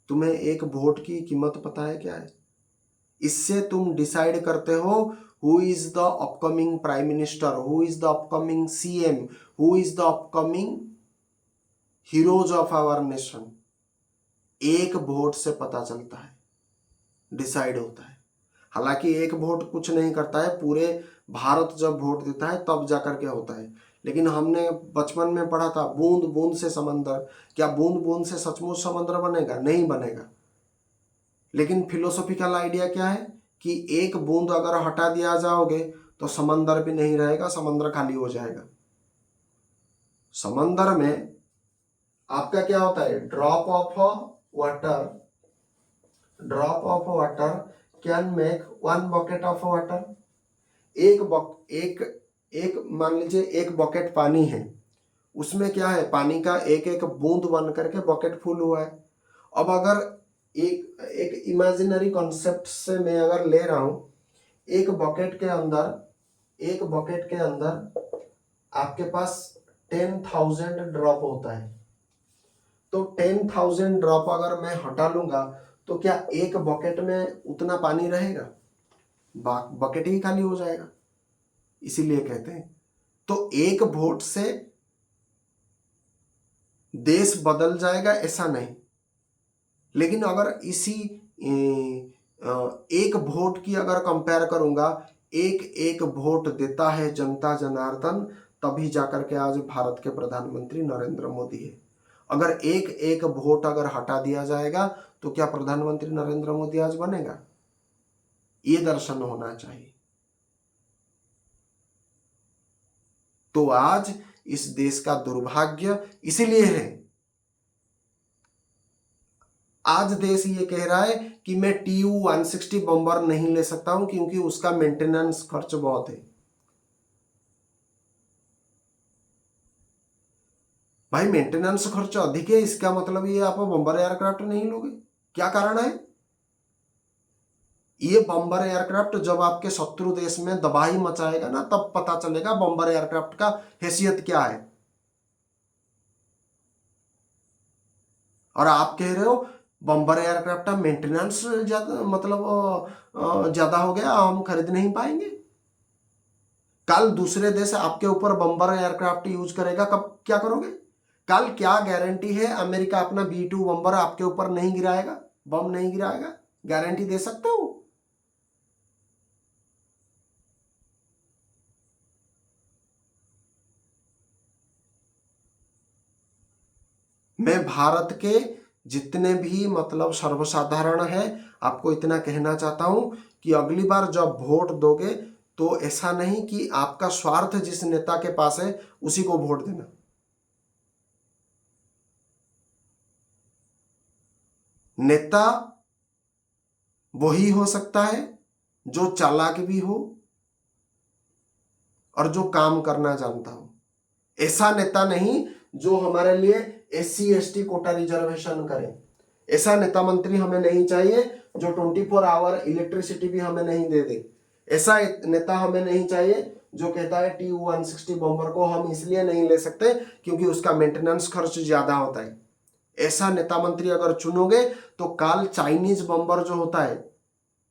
तुम्हें एक वोट की कीमत पता है क्या है? इससे तुम डिसाइड करते हो who is the upcoming prime minister, who is the upcoming CM, who is the upcoming heroes of our nation. एक वोट से पता चलता है, डिसाइड होता है। हालांकि एक वोट कुछ नहीं करता है, पूरे भारत जब वोट देता है तब जाकर के होता है। लेकिन हमने बचपन में पढ़ा था बूंद बूंद से समंदर, क्या बूंद बूंद से सचमुच समंदर बनेगा? नहीं बनेगा। लेकिन फिलोसॉफिकल आइडिया क्या है कि एक बूंद अगर हटा दिया जाओगे तो समंदर भी नहीं रहेगा, समंदर खाली हो जाएगा। समंदर में आपका क्या होता है, drop of water can make one bucket of water. एक मान लीजिए एक बकेट पानी है, उसमें क्या है, पानी का एक एक बूंद बन करके बकेट फुल हुआ है। अब अगर एक इमेजिनरी कॉन्सेप्ट से मैं अगर ले रहा हूं, एक बकेट के अंदर आपके पास 10,000 ड्रॉप होता है। तो 10,000 ड्रॉप अगर मैं हटा लूंगा तो क्या एक बकेट में उतना पानी रहेगा? बकेट ही खाली हो जाएगा। इसीलिए कहते हैं तो एक वोट से देश बदल जाएगा ऐसा नहीं, लेकिन अगर इसी एक वोट की अगर कंपेयर करूंगा, एक एक वोट देता है जनता जनार्दन, तभी जाकर के आज भारत के प्रधानमंत्री नरेंद्र मोदी है। अगर एक एक वोट अगर हटा दिया जाएगा तो क्या प्रधानमंत्री नरेंद्र मोदी आज बनेगा? ये दर्शन होना चाहिए। तो आज इस देश का दुर्भाग्य इसीलिए है, आज देश ये कह रहा है कि मैं TU-160 बम्बर नहीं ले सकता हूं क्योंकि उसका मेंटेनेंस खर्च बहुत है। भाई मेंटेनेंस खर्च अधिक है, इसका मतलब ये आप बम्बर एयरक्राफ्ट नहीं लोगे? क्या कारण है? ये बम्बर एयरक्राफ्ट जब आपके शत्रु देश में तबाही मचाएगा ना, तब पता चलेगा बम्बर एयरक्राफ्ट का हैसियत क्या है। और आप कह रहे हो बम्बर एयरक्राफ्ट का मेंटेनेंस ज्यादा, मतलब ज्यादा हो गया, हम खरीद नहीं पाएंगे। कल दूसरे देश आपके ऊपर बम्बर एयरक्राफ्ट यूज करेगा, कब क्या करोगे? कल क्या गारंटी है अमेरिका अपना B-2 बम्बर आपके ऊपर नहीं गिराएगा, बम नहीं गिराएगा? गारंटी दे सकते हो? मैं भारत के जितने भी मतलब सर्वसाधारण है, आपको इतना कहना चाहता हूं कि अगली बार जब वोट दोगे तो ऐसा नहीं कि आपका स्वार्थ जिस नेता के पास है उसी को वोट देना। नेता वही हो सकता है जो चालाक भी हो और जो काम करना जानता हो। ऐसा नेता नहीं जो हमारे लिए SC/ST कोटा रिजर्वेशन करे। ऐसा नेता मंत्री हमें नहीं चाहिए जो 24 आवर इलेक्ट्रिसिटी भी हमें नहीं दे दे। ऐसा नेता हमें नहीं चाहिए जो कहता है TU-160 बम्बर को हम इसलिए नहीं ले सकते क्योंकि उसका मेंटेनेंस खर्च ज्यादा होता है। ऐसा नेता मंत्री अगर चुनोगे तो काल चाइनीज बम्बर जो होता है,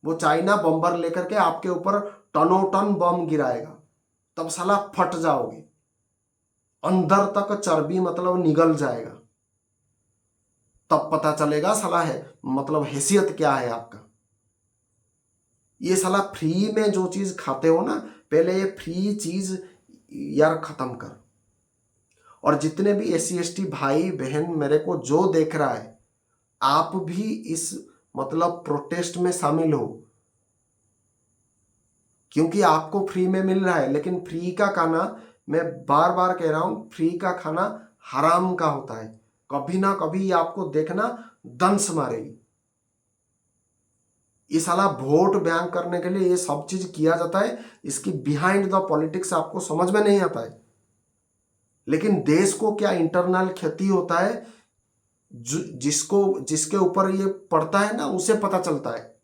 वो चाइना बम्बर लेकर के आपके ऊपर टनों टन बम गिराएगा, तब साला फट जाओगे, अंदर तक चर्बी मतलब निगल जाएगा, तब पता चलेगा साला है मतलब हैसियत क्या है आपका। ये साला फ्री में जो चीज खाते हो ना, पहले ये फ्री चीज यार खत्म कर। और जितने भी SC/ST भाई बहन मेरे को जो देख रहा है, आप भी इस मतलब प्रोटेस्ट में शामिल हो, क्योंकि आपको फ्री में मिल रहा है। लेकिन फ्री का खाना, मैं बार बार कह रहा हूं, फ्री का खाना हराम का होता है। कभी ना कभी ये आपको देखना दंश मारेगी। ये साला वोट बैंक करने के लिए ये सब चीज किया जाता है, इसकी बिहाइंड द पॉलिटिक्स आपको समझ में नहीं आता है। लेकिन देश को क्या इंटरनल क्षति होता है, जिसके ऊपर ये पड़ता है ना, उसे पता चलता है।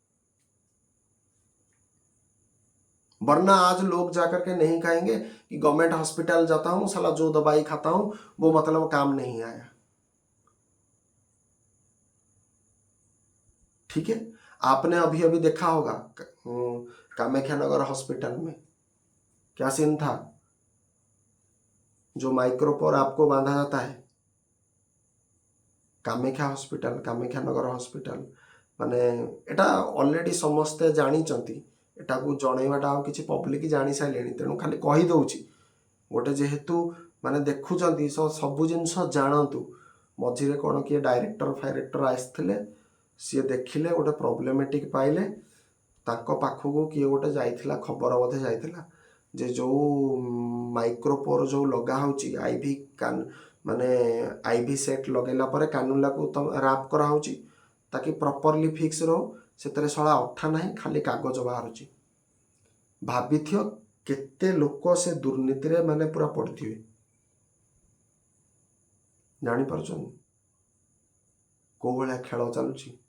वरना आज लोग जाकर के नहीं कहेंगे कि गवर्नमेंट हॉस्पिटल जाता हूं, साला जो दवाई खाता हूं वो मतलब काम नहीं आया। ठीक है, आपने अभी अभी देखा होगा कामाख्या नगर हॉस्पिटल में क्या सीन था, जो माइक्रो पर आपको बांधा जाता है। कामाख्या नगर हॉस्पिटल माने एटा ऑलरेडी समस्ते जानिचंती, एटा को जणैवाटा आ किछि पब्लिक जानि साइलेनी, तेणु खाली कहि दउछि गोटे जेहेतु माने देखुचंती सब जिनस जानतु। मझिरे कौन किए डायरेक्टर फायरेक्टर आसथिले, सी देखिले गोटे प्रॉब्लमेटिक पाइले, ताको पाखକୁ किए गोटे जाइथिला खबर बोधे जाइथिला जे जो माइक्रोपोर जो लगा होची आईवी कान माने आईवी सेट लगेला परे कानुला को तो रैप करा होची ताकि प्रॉपर्ली फिक्स रहो सेतरे सळा अठा नाही खाली कागज बाहरुची भाबिथियो केते लोक से दुर्नीति रे माने पूरा पड़थिबे जानी परछन को भलिया खेल चलुची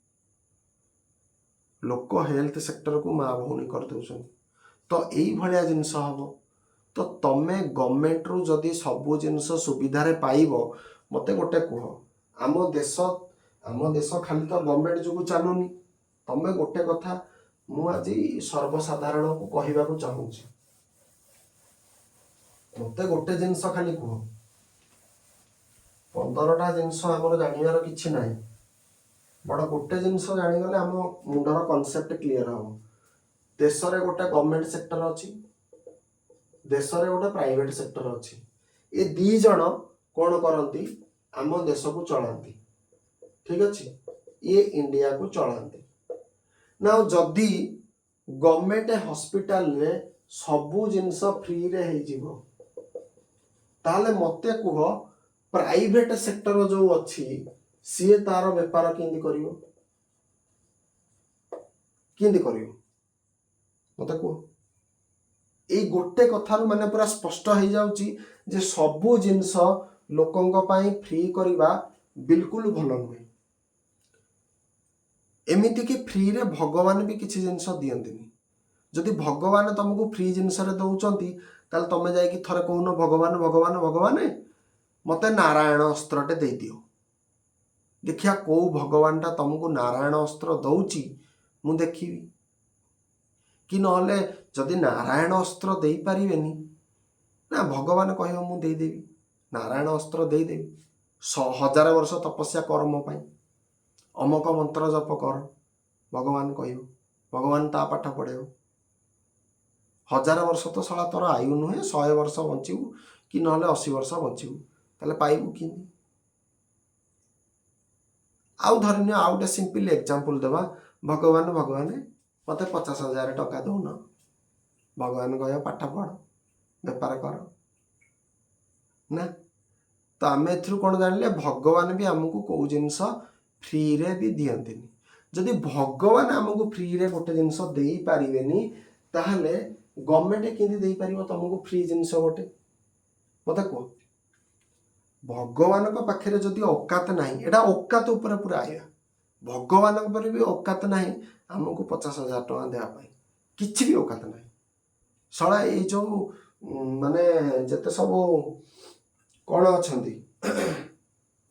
लोक हेल्थ सेक्टर को माँ भौणी कर दउछन तो एई भलिया जिंस हबो तो तमे गवर्नमेंट रु जदि सबु जिंस सुविधा रे पाइबो मते गोटे कुह आम देश खाली तो गवर्नमेंट जो चलुनी तमे गोटे कथा मु आज सर्वसाधारण को कहवा को चाहूँगी मते गोटे जिंस खाली कुह 15टा जिंस आमर जानिबार किछि नाही बड़ गोटे जिंस जानिगले आम मुंडर कॉन्सेप्ट क्लियर हम देश रे गोटे गवर्नमेंट सेक्टर अच्छी देश रे गोटे प्राइवेट सेक्टर अच्छी ये दी जण कौन करती आम देश को चलाती ठीक अच्छे ये इंडिया को चलाती ना जदि गवर्नमेंट हॉस्पिटल रे सबु जिंस फ्री रे हे जीवो ताले मते कुह प्राइवेट सेक्टर जो अच्छी सी तार बेपार केंदी करिवो मते कुह ये गोटे कथार माने पूरा स्पष्ट हो जाउची जे सबु जिंस लोकंक पाई फ्री करिबा बिल्कुल भल नुहे एमिति कि फ्री रे भगवान भी किसी जिंस दियंतिनी जदि भगवान तुमको फ्री जिंस रे दउचंती ताल तमे जाई कि थरे कहून भगवान भगवान भगवान मते नारायण अस्त्रटे दे दियो देखिया को भगवान टा तुमको नारायण अस्त्र दउची मु देखिबी कि नहले जदि नारायण अस्त्र दे पारिबेनी ना भगवान कहयो मु दे देबी नारायण अस्त्र दे देबी 1000 वर्ष तपस्या कर मो पाई अमक मंत्र जप कर भगवान कहयो भगवान ता पाठ पढ़ेयो 1000 वर्ष तो साला तोर आयु नुहे 100 वर्ष बंचीबू कि नहले 80 वर्ष बंचीबू ताले पाइबू कि आउ धरन्य आउ गोटे सिंपल एग्जांपल देवा भगवान भगवान मते 50,000 टका दौन भगवान कह पाठ पढ़ बेपार कर ना तो आम एथु कौन जानिले भगवान भी आमको कौ जिनस फ्री रे भी दियंतिनी जदि भगवान आमको फ्री रे गोटे जिनस देई पारिबेनी ताहले गवर्नमेंट केंदी देई पारिबो तुमको फ्री जिनस गोटे मते को भगवान को पाखे जदि औकात नहीं एटा औकात ऊपर पूरा आया भगवान पर भी औकात नहीं आमको 50,000 टका देवा पाई किछि भी औकात नहीं सला ये जो माने जते सब कौन अछंती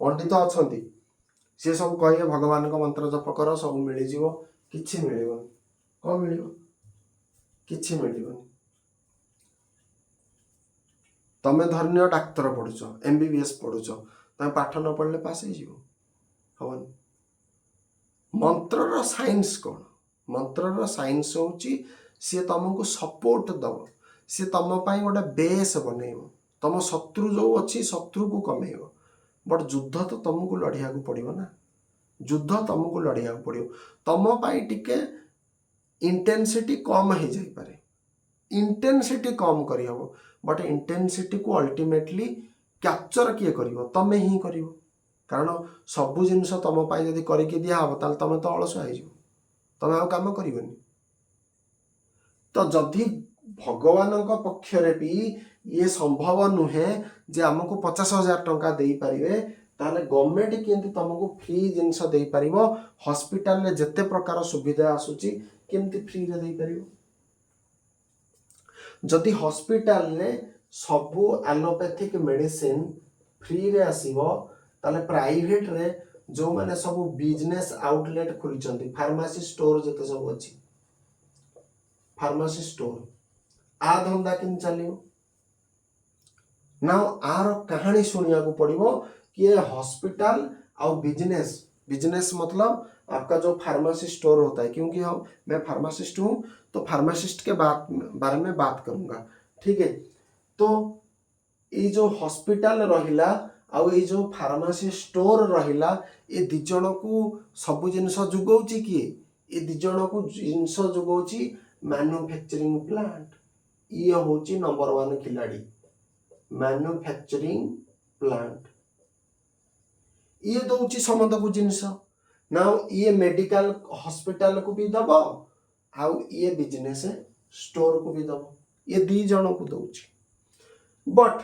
पंडित अछंती सी सब कहे भगवान को मंत्र जप कर सब मिल जीवो किछि मिलिबोनी कौन मिलिबो किछि मिलिबोनी तमे धरन्य डाक्तर पढ़ुच MBBS पढ़ुच तमे पाठ न पढ़ले पास हो जीवो हवन मंत्रर साइंस कौन मंत्रर साइंस होची सी तुमको सपोर्ट दब सी तुम पाई गोटे बेस बनइब तुम शत्रु जो अच्छी शत्रु को कमेब बट युद्ध तो तुमको लड़िया को पड़ो ना युद्ध तुमको लड़िया को पड़ो तुम पाई टिके इंटेंसिटी कम हो जाई पारे इंटेंसिटी कम करी हबो बट इंटेंसिटी को अल्टीमेटली कैप्चर किए करिवो तमे ही करिवो कारण सबु जिनस तुम पाई जदि करके दिया हबो ताल तमे तो अलस हो जिवो तमे आ काम करिवोनी तो जदि भगवान पक्षरे भी ये संभव नुहे जे आमको 50,000 टंका दे पारिबे ताले गवर्नमेंट केंती तुमको फ्री जिनस दे पारिबो हॉस्पिटल रे जते प्रकार सुविधा आसुची केंती फ्री रे दे पारिबो जदि हॉस्पिटल रे सबु एलोपैथिक मेडिसिन फ्री रे आसीबो ताले प्राइवेट रे जो माने सब बिजनेस आउटलेट खुली फार्मेसी स्टोर जते सब अच्छी फार्मेसी स्टोर आ धंदा किन चलियो ना आर कहानी सुनिया को पड़िबो कि ये हॉस्पिटल और बिजनेस बिजनेस मतलब आपका जो फार्मेसी स्टोर होता है क्योंकि मैं फार्मासिस्ट हूँ तो फार्मासिस्ट के बारे में बात करूंगा ठीक है तो ये जो हॉस्पिटल रहिला आउ ये जो फार्मेसी स्टोर रहिला ये दी जन को सब जिनस जुगौची किए ये दी जन को जिनस जोगाउची मैन्युफैक्चरिंग प्लांट। ये होची नंबर 1 खिलाड़ी मैन्युफैक्चरिंग प्लांट। ये दौची समस्त को जिनस ना ये मेडिकल हॉस्पिटल को भी दब आउ ये बिजनेस स्टोर को भी दब। ये दी जन को दौची। बट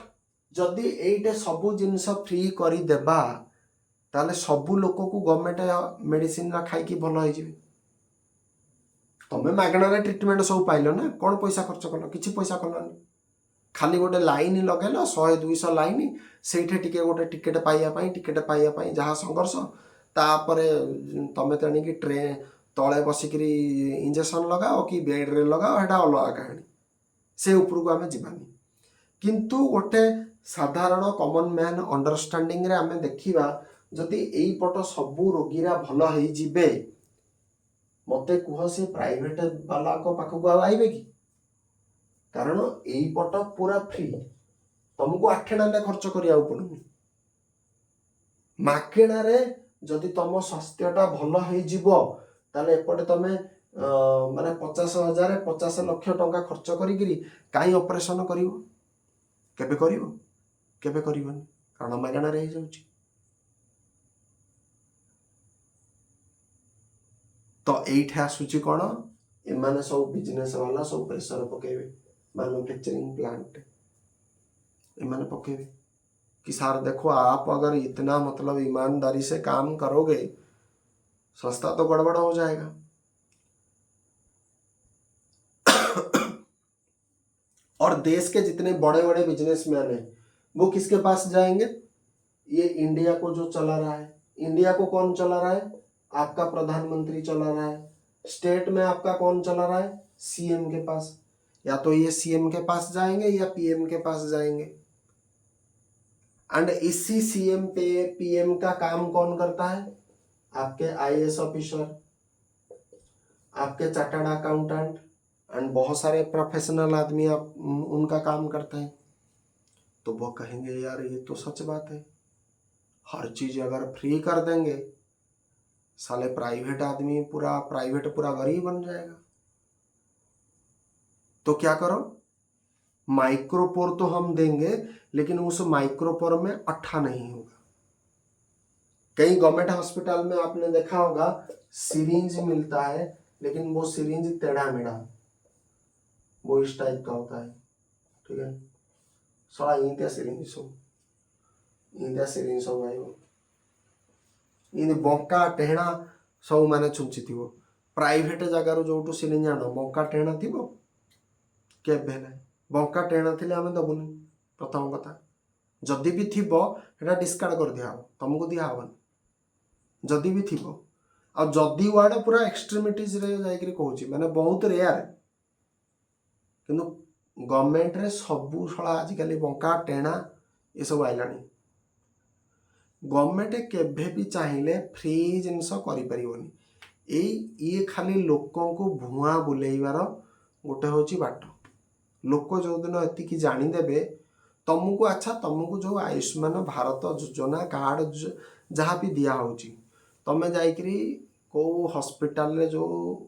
जदि एइटे सबू जिनस फ्री करी देबा ताले सबू लोक को गवर्नमेंट मेडिसिन खाई भल हो जाए। तमें मागणार ट्रिटमेंट सब पाइल ना, कौन पैसा खर्च कल? किसी पैसा कलनी, खाली गोटे लाइन लगेल 100-200 लाइन से गोटे टिकेट पाइबापी जहाँ संघर्ष तापर तमें तेणिक ट्रेन तले बसिक इंजेक्शन लगाओ कि बेड्रे लगाओ, है अलग कहानी, से उपरको आम जावानी। किंतु गोटे साधारण कॉमन मैन अंडरस्टैंडिंग रे आम देखा जदि यही पट सबू रोगीरा भल हो जिबे मते कुह से प्राइवेट वाला को पाखक आइबे कि? कारण यही पट पूरा फ्री, तुमको 8 आना खर्च करिया पड़ुनी। मागेणार जदि तुम स्वास्थ्यटा भल हो ताले एपटे तमें माने 50,000 50 लाख टंका खर्च करी कहीं ऑपरेशन करिवो? केबे करिवो? केबे करिवोनी, कारण मागेणार हो जाउची। तो एइठे आसुची कौन, एमाने सब बिजनेस वाला सब प्रेशर पकेबे मैन्युफैक्चरिंग प्लांट एमाने पकेबे कि सर देखो आप अगर इतना मतलब ईमानदारी से काम करोगे संस्था तो गड़बड़ हो जाएगा। और देश के जितने बड़े बड़े बिजनेसमैन हैं वो किसके पास जाएंगे? ये इंडिया को जो चला रहा है। इंडिया को कौन चला रहा है? आपका प्रधानमंत्री चला रहा है। स्टेट में आपका कौन चला रहा है? सीएम के पास। या तो ये सीएम के पास जाएंगे या पीएम के पास जाएंगे। एंड इसी सीएम पे पीएम का काम कौन करता है? आपके आईएएस ऑफिसर, आपके चार्टर्ड अकाउंटेंट एंड बहुत सारे प्रोफेशनल आदमी आप उनका काम करते हैं। तो वो कहेंगे यार ये तो सच बात है, हर चीज अगर फ्री कर देंगे साले प्राइवेट आदमी पूरा गरीब बन जाएगा। तो क्या करो, माइक्रोपोर तो हम देंगे लेकिन उस माइक्रोपोर में अट्ठा नहीं होगा। कई गवर्नमेंट हॉस्पिटल में आपने देखा होगा सिरिंज मिलता है लेकिन वो सिरिंज टेढ़ा मेढ़ा, वो इस टाइप का होता है। ठीक है, सड़ा इंडिया सिरिंज सब आयो इन बंका टेढ़ा सब माने छुंची थी। प्राइवेट जगार जो सिरिंज आण बंका टेढ़ा थी केबे ना, बंका टेढ़ा थी आम दबुनि। प्रथम कथा जदि भी थी डिस्कार्ड कर दिया, तुमको दिहबनी जदि भी थी। आ जदि वार्ड पूरा एक्सट्रीमिटीज रे जाइकरी कहूची माने बहुत रेयर, किंतु गवर्नमेंट रे सबू सला आजिकल बंका टेढ़ा ये सब आइलानी। गवर्नमेंट केभे भी चाहिए फ्री जिनस करिपरिबनी। ये खाली लोकों को भुआ बुलेइबार गोटे होची बाट। लोक जो दिन एतिकी जानीदेवे तुमको, अच्छा तुमको जो आयुष्मान भारत योजना कार्ड जहाँ भी दिया होची, तमें जाइकरी को हॉस्पिटल रे जो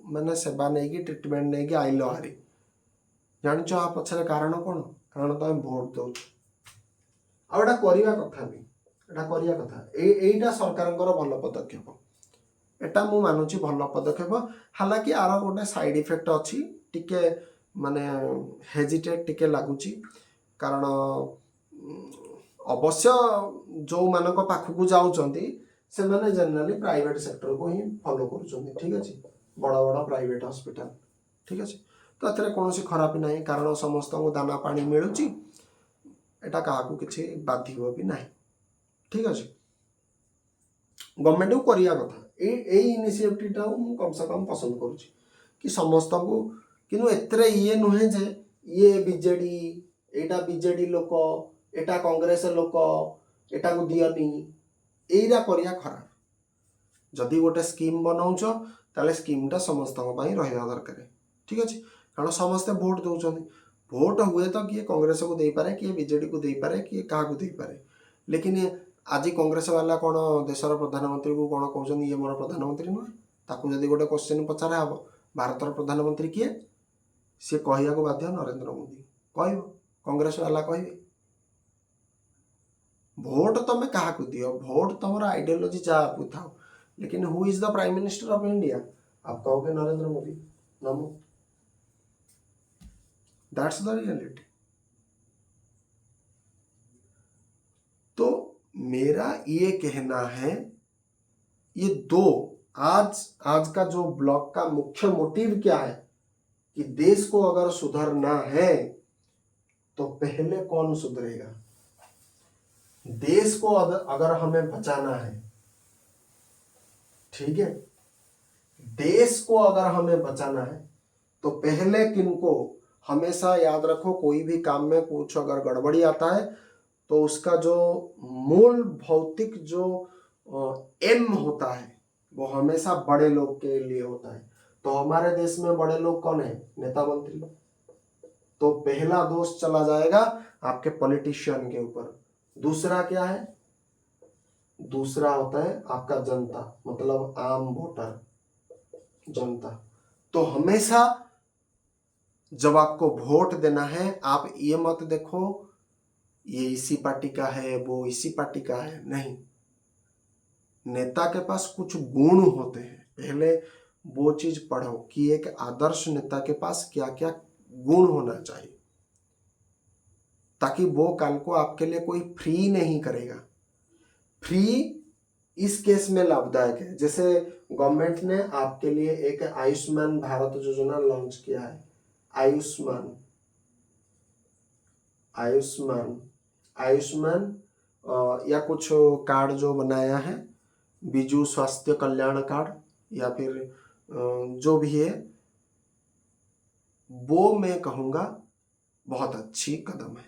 माने सेवा नहीं ट्रीटमेंट नहीं आइल हारी, जानिच आ पछरे कारण कौन? कारण तुम भोट दो। आटा करवा कथा भी, एटा करिया कथा। एटा सरकारंकर भल पदक्षेप, एटा मु मानुची भल पदक्षेप। हालांकि आर गोटे साइड इफेक्ट अच्छी, टिके माने हेजिटेट टिके लगुची। कारण अवश्य जो मानक पाखक जाउचंती से माने जनरली प्राइवेट सेक्टर को ही फॉलो करूचंती। ठीक अच्छे, बड़ बड़ प्राइवेट हॉस्पिटल। ठीक अच्छे, तो एथरे कोनोसी खरापी नाही, कारण समस्त को दाना पानी मिलुची, एटा काहाकू किछि बाधिबो भी नाही। ठीक अच्छे, गवर्नमेंट को करिया कथा। ए इनिशिएटिवटा मु कम से कम पसंद करूची कि समस्त को, किनु एतरे ये नुहे जे ये बीजेडी, एटा बीजेडी लोक, एटा कांग्रेस लोक, एटा को दियनी, एइरा करिया खराब। जदि गोटे स्कीम बनाउछ ताले स्कीमटा समस्त रहा दरकार। ठीक अच्छे, कारण समस्ते भोट दौरान, भोट हुए तो किए कांग्रेस को दे पारे, किए बीजेडी को दे पारे, किए क्या दे पारे, लेकिन आज कांग्रेस वाला कौन देशर प्रधानमंत्री को कौन कहते ये मोर प्रधानमंत्री नुहे, ताकू जदि गोटे क्वेश्चन पचरा हम भारतर प्रधानमंत्री किए सी कहया बाध्य नरेंद्र मोदी कह कांग्रेस वाला कहे भोट तुम क्या दियो भोट तुम आइडियोलॉजी जहाँ था लेकिन who is the prime minister of India आप कहोगे नरेंद्र मोदी नमो दैट्स द रियलिटी। तो मेरा ये कहना है ये दो आज का जो ब्लॉग का मुख्य मोटिव क्या है कि देश को अगर सुधरना है तो पहले कौन सुधरेगा। देश को अगर हमें बचाना है, ठीक है, देश को अगर हमें बचाना है तो पहले किनको, हमेशा याद रखो कोई भी काम में कुछ अगर गड़बड़ी आता है तो उसका जो मूल भौतिक जो एम होता है वो हमेशा बड़े लोग के लिए होता है। तो हमारे देश में बड़े लोग कौन है, नेता मंत्री। तो पहला दोष चला जाएगा आपके पॉलिटिशियन के ऊपर। दूसरा क्या है, दूसरा होता है आपका जनता, मतलब आम वोटर, जनता। तो हमेशा जब आपको वोट देना है आप ये मत देखो ये इसी पार्टी का है वो इसी पार्टी का है, नहीं। नेता के पास कुछ गुण होते हैं, पहले वो चीज पढ़ो कि एक आदर्श नेता के पास क्या क्या गुण होना चाहिए, ताकि वो कल को आपके लिए कोई फ्री नहीं करेगा। फ्री इस केस में लाभदायक है, जैसे गवर्नमेंट ने आपके लिए एक आयुष्मान भारत योजना लॉन्च किया है। आयुष्मान आयुष्मान आयुष्मान या कुछ कार्ड जो बनाया है, बिजू स्वास्थ्य कल्याण कार्ड या फिर जो भी है, वो मैं कहूँगा बहुत अच्छी कदम है,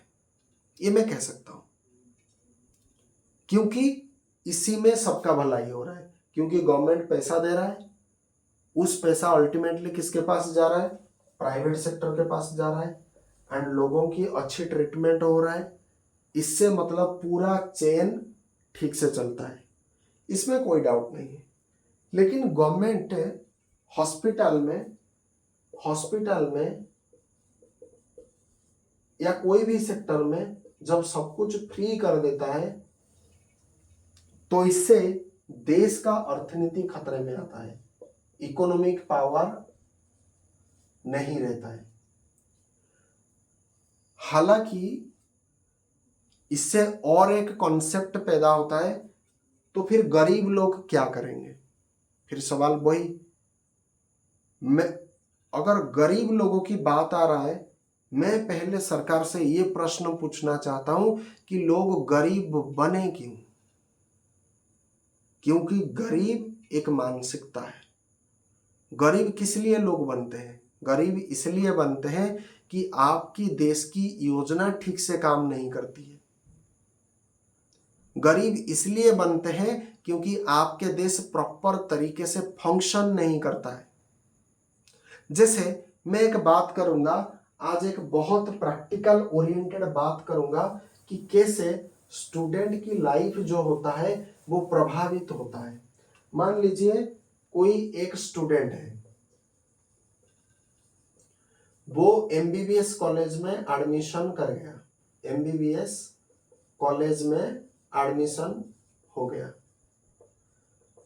ये मैं कह सकता हूँ, क्योंकि इसी में सबका भलाई हो रहा है। क्योंकि गवर्नमेंट पैसा दे रहा है, उस पैसा अल्टीमेटली किसके पास जा रहा है, प्राइवेट सेक्टर के पास जा रहा है, एंड लोगों की अच्छी ट्रीटमेंट हो रहा है। इससे मतलब पूरा चेन ठीक से चलता है, इसमें कोई डाउट नहीं है। लेकिन गवर्नमेंट हॉस्पिटल में या कोई भी सेक्टर में जब सब कुछ फ्री कर देता है तो इससे देश का अर्थनीति खतरे में आता है, इकोनॉमिक पावर नहीं रहता है। हालांकि इससे और एक कॉन्सेप्ट पैदा होता है, तो फिर गरीब लोग क्या करेंगे। फिर सवाल वही, मैं अगर गरीब लोगों की बात आ रहा है, मैं पहले सरकार से ये प्रश्न पूछना चाहता हूं कि लोग गरीब बने क्यों। क्योंकि गरीब एक मानसिकता है। गरीब किस लिए लोग बनते हैं, गरीब इसलिए बनते हैं कि आपकी देश की योजना ठीक से काम नहीं करती है। गरीब इसलिए बनते हैं क्योंकि आपके देश प्रॉपर तरीके से फंक्शन नहीं करता है। जैसे मैं एक बात करूंगा आज, एक बहुत प्रैक्टिकल ओरिएंटेड बात करूंगा कि कैसे स्टूडेंट की लाइफ जो होता है वो प्रभावित होता है। मान लीजिए कोई एक स्टूडेंट है, वो एमबीबीएस कॉलेज में एडमिशन कर गया, एमबीबीएस कॉलेज में एडमिशन हो गया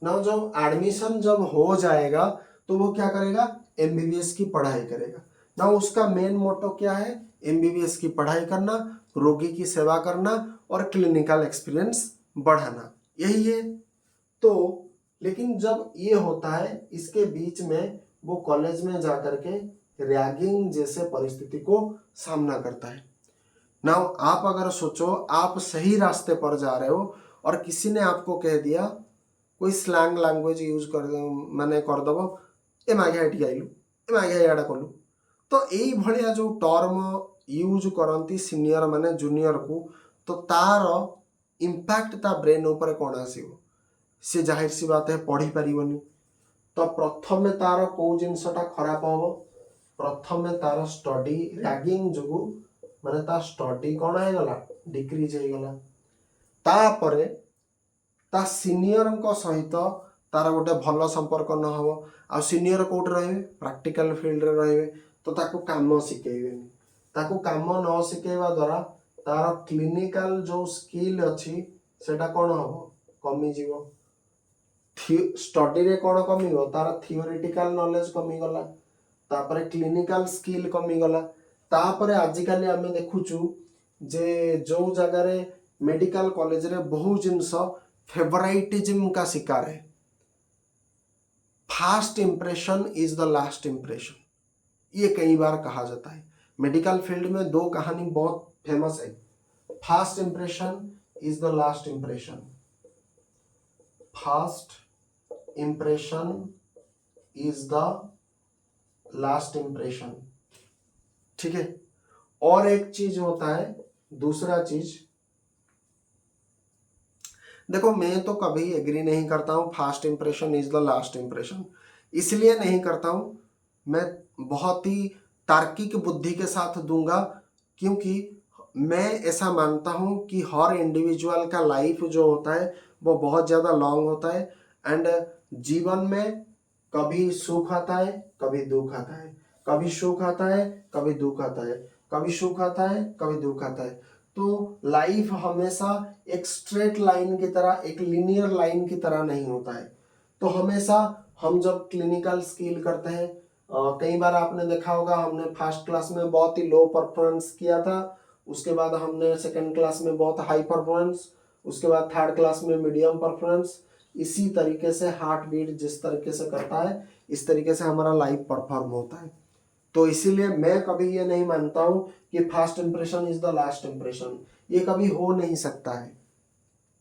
ना। जब एडमिशन जब हो जाएगा तो वो क्या करेगा, एमबीबीएस की पढ़ाई करेगा ना। उसका मेन मोटो क्या है, एमबीबीएस की पढ़ाई करना, रोगी की सेवा करना और क्लिनिकल एक्सपीरियंस बढ़ाना, यही है। तो लेकिन जब ये होता है, इसके बीच में वो कॉलेज में जाकर के रैगिंग जैसे परिस्थिति को सामना करता है ना। आप अगर सोचो आप सही रास्ते पर जा रहे हो और किसी ने आपको कह दिया, कोई स्लैंग लैंग्वेज यूज कर माने करदेव एम आगे एटी आइलु एम आगे याडा कलु, तो यही भाया जो टर्म यूज करती सीनियर माने जूनियर को, तो तार इम्पैक्ट ता ब्रेन ऊपर कौन आसो, सी जाहिर सी बात है पढ़ी पारिबनी। तो प्रथम तार कौ जिनसटा खराब हम, प्रथम तार स्टडी रैगिंग जो माने ता स्टडी कौन होगला, डिक्रीज होगला। तापरे ता सीनियर सहित तार गोटे भल संपर्क न हो आ सीनियर कोर्ट रहे प्रैक्टिकल फील्ड रे रहे तो ताको काम शिखेबेनी ताको काम न शिखेवा द्वारा तार क्लिनिकल जो स्किल अच्छी सेटा कौन हम कमी जीवो स्टडी रे कौन कमिगो तार थियोरिटिकल नॉलेज कमी गला तापरे क्लिनिकल स्किल कमी गला तापरे आजिकाली आमे देखुचु जे जो जगह रे मेडिकल कॉलेज रे बहु जिनस फेवराइटिज्म का शिकार है fast impression is the last impression ये कई बार कहा जाता है मेडिकल फील्ड में दो कहानी बहुत फेमस है fast impression is the last impression fast impression is the last impression ठीक है और एक चीज होता है दूसरा चीज देखो मैं तो कभी एग्री नहीं करता हूं fast impression is the last impression इसलिए नहीं करता हूं मैं बहुत ही तार्किक बुद्धि के साथ दूंगा क्योंकि मैं ऐसा मानता हूं कि हर इंडिविजुअल का लाइफ जो होता है वो बहुत ज़्यादा लॉन्ग होता है एंड जीवन में कभी सुख आता है कभी दुख आता है कभी सुख आता है कभी दुख आता है कभी सुख आता है कभी दुख आता है तो लाइफ हमेशा एक स्ट्रेट लाइन की तरह एक लिनियर लाइन की तरह नहीं होता है तो हमेशा हम जब क्लिनिकल स्किल करते हैं कई बार आपने देखा होगा हमने फर्स्ट क्लास में बहुत ही लो परफॉर्मेंस किया था उसके बाद हमने सेकंड क्लास में बहुत हाई परफॉर्मेंस उसके बाद थर्ड क्लास में मीडियम परफॉर्मेंस इसी तरीके से हार्ट बीट जिस तरीके से करता है इस तरीके से हमारा लाइफ परफॉर्म होता है तो इसीलिए मैं कभी ये नहीं मानता हूं कि fast impression is the last impression ये कभी हो नहीं सकता है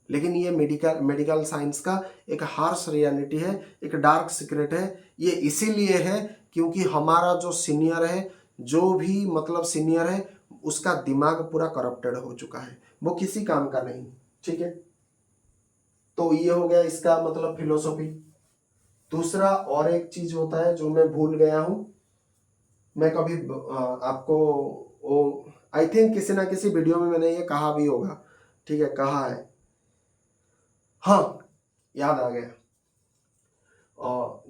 लेकिन ये मेडिकल साइंस का एक हार्श रियलिटी है एक डार्क सीक्रेट है ये इसीलिए है क्योंकि हमारा जो सीनियर है जो भी मतलब सीनियर है उसका दिमाग पूरा करप्टेड हो चुका है वो किसी काम का नहीं ठीक है तो ये हो गया इसका मतलब फिलोसॉफी दूसरा और एक चीज होता है जो मैं भूल गया हूं मैं कभी आपको वो आई थिंक किसी ना किसी वीडियो में मैंने ये कहा भी होगा ठीक है कहा है हाँ याद आ गया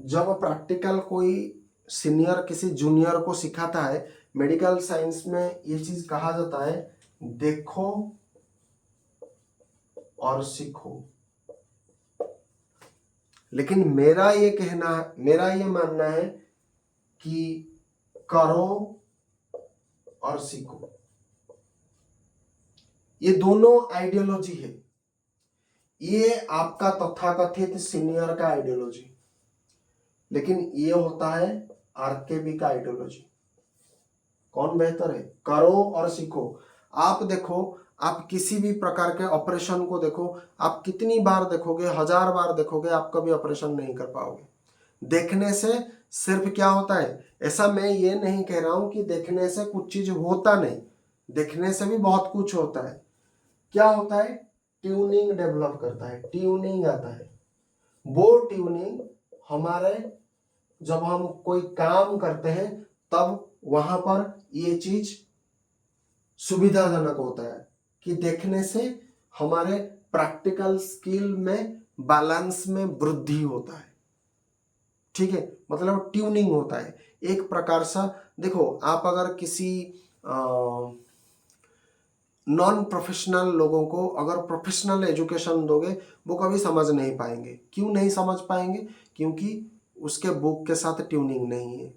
जब प्रैक्टिकल कोई सीनियर किसी जूनियर को सिखाता है मेडिकल साइंस में ये चीज कहा जाता है देखो और सीखो लेकिन मेरा ये मानना है कि करो और सीखो ये दोनों आइडियोलॉजी है ये आपका तथाकथित सीनियर का आइडियोलॉजी लेकिन ये होता है आरकेबी का आइडियोलॉजी कौन बेहतर है करो और सीखो आप देखो आप किसी भी प्रकार के ऑपरेशन को देखो आप कितनी बार देखोगे 1000 बार देखोगे आप कभी ऑपरेशन नहीं कर पाओगे देखने से सिर्फ क्या होता है ऐसा मैं ये नहीं कह रहा हूं कि देखने से कुछ चीज होता नहीं देखने से भी बहुत कुछ होता है क्या होता है ट्यूनिंग डेवलप करता है ट्यूनिंग आता है वो ट्यूनिंग हमारे जब हम कोई काम करते हैं तब वहां पर ये चीज सुविधाजनक होता है कि देखने से हमारे प्रैक्टिकल स्किल में बैलेंस में वृद्धि होता है ठीक है मतलब ट्यूनिंग होता है एक प्रकार सा देखो आप अगर किसी नॉन प्रोफेशनल लोगों को अगर प्रोफेशनल एजुकेशन दोगे वो कभी समझ नहीं पाएंगे क्यों नहीं समझ पाएंगे क्योंकि उसके बुक के साथ ट्यूनिंग नहीं है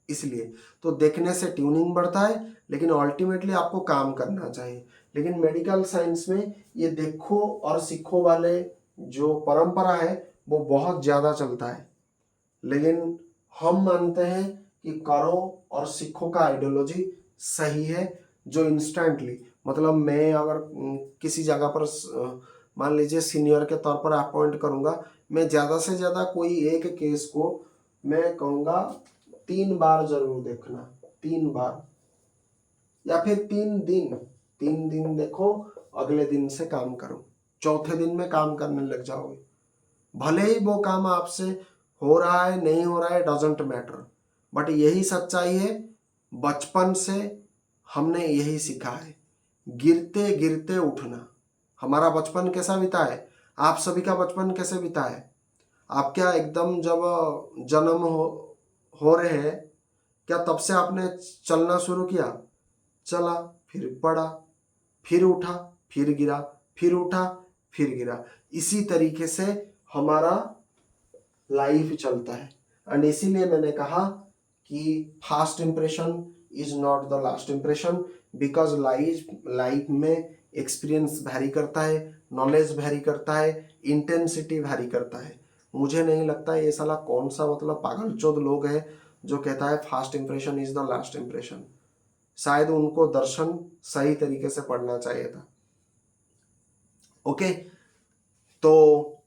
इसलिए तो देखने से ट्यूनिंग बढ़ता है लेकिन अल्टीमेटली आपको काम करना चाहिए लेकिन मेडिकल साइंस में ये देखो और सीखो वाले जो परंपरा है वो बहुत ज़्यादा चलता है लेकिन हम मानते हैं कि करो और सीखो का आइडियोलॉजी सही है जो इंस्टेंटली मतलब मैं अगर किसी जगह पर मान लीजिए सीनियर के तौर पर अपॉइंट करूंगा मैं ज़्यादा से ज़्यादा कोई एक केस को मैं कहूँगा 3 बार जरूर देखना 3 बार या फिर 3 दिन देखो अगले दिन से काम करो चौथे दिन में काम करने लग जाओगे भले ही वो काम आपसे हो रहा है नहीं हो रहा है डजेंट मैटर बट यही सच्चाई है बचपन से हमने यही सीखा है गिरते गिरते उठना हमारा बचपन कैसा बीता है आप सभी का बचपन कैसे बीता है आप क्या एकदम जब जन्म हो रहे हैं, क्या तब से आपने चलना शुरू किया? चला, फिर पड़ा, फिर उठा, फिर गिरा, फिर उठा, फिर गिरा। इसी तरीके से हमारा लाइफ चलता है। एंड इसीलिए मैंने कहा कि fast impression is not the last impression, because life में एक्सपीरियंस वैरी करता है, नॉलेज वैरी करता है, इंटेंसिटी वैरी करता है। मुझे नहीं लगता ये साला कौन सा मतलब पागलचोद लोग है जो कहता है fast impression is the last impression. शायद उनको दर्शन सही तरीके से पढ़ना चाहिए था। ओके, तो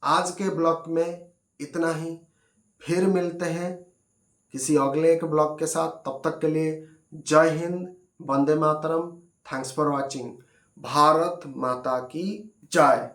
आज के ब्लॉग में इतना ही। फिर मिलते हैं किसी अगले एक ब्लॉग के साथ। तब तक के लिए जय Hind, Vande Mataram, thanks for watching. Bharat माता की जय।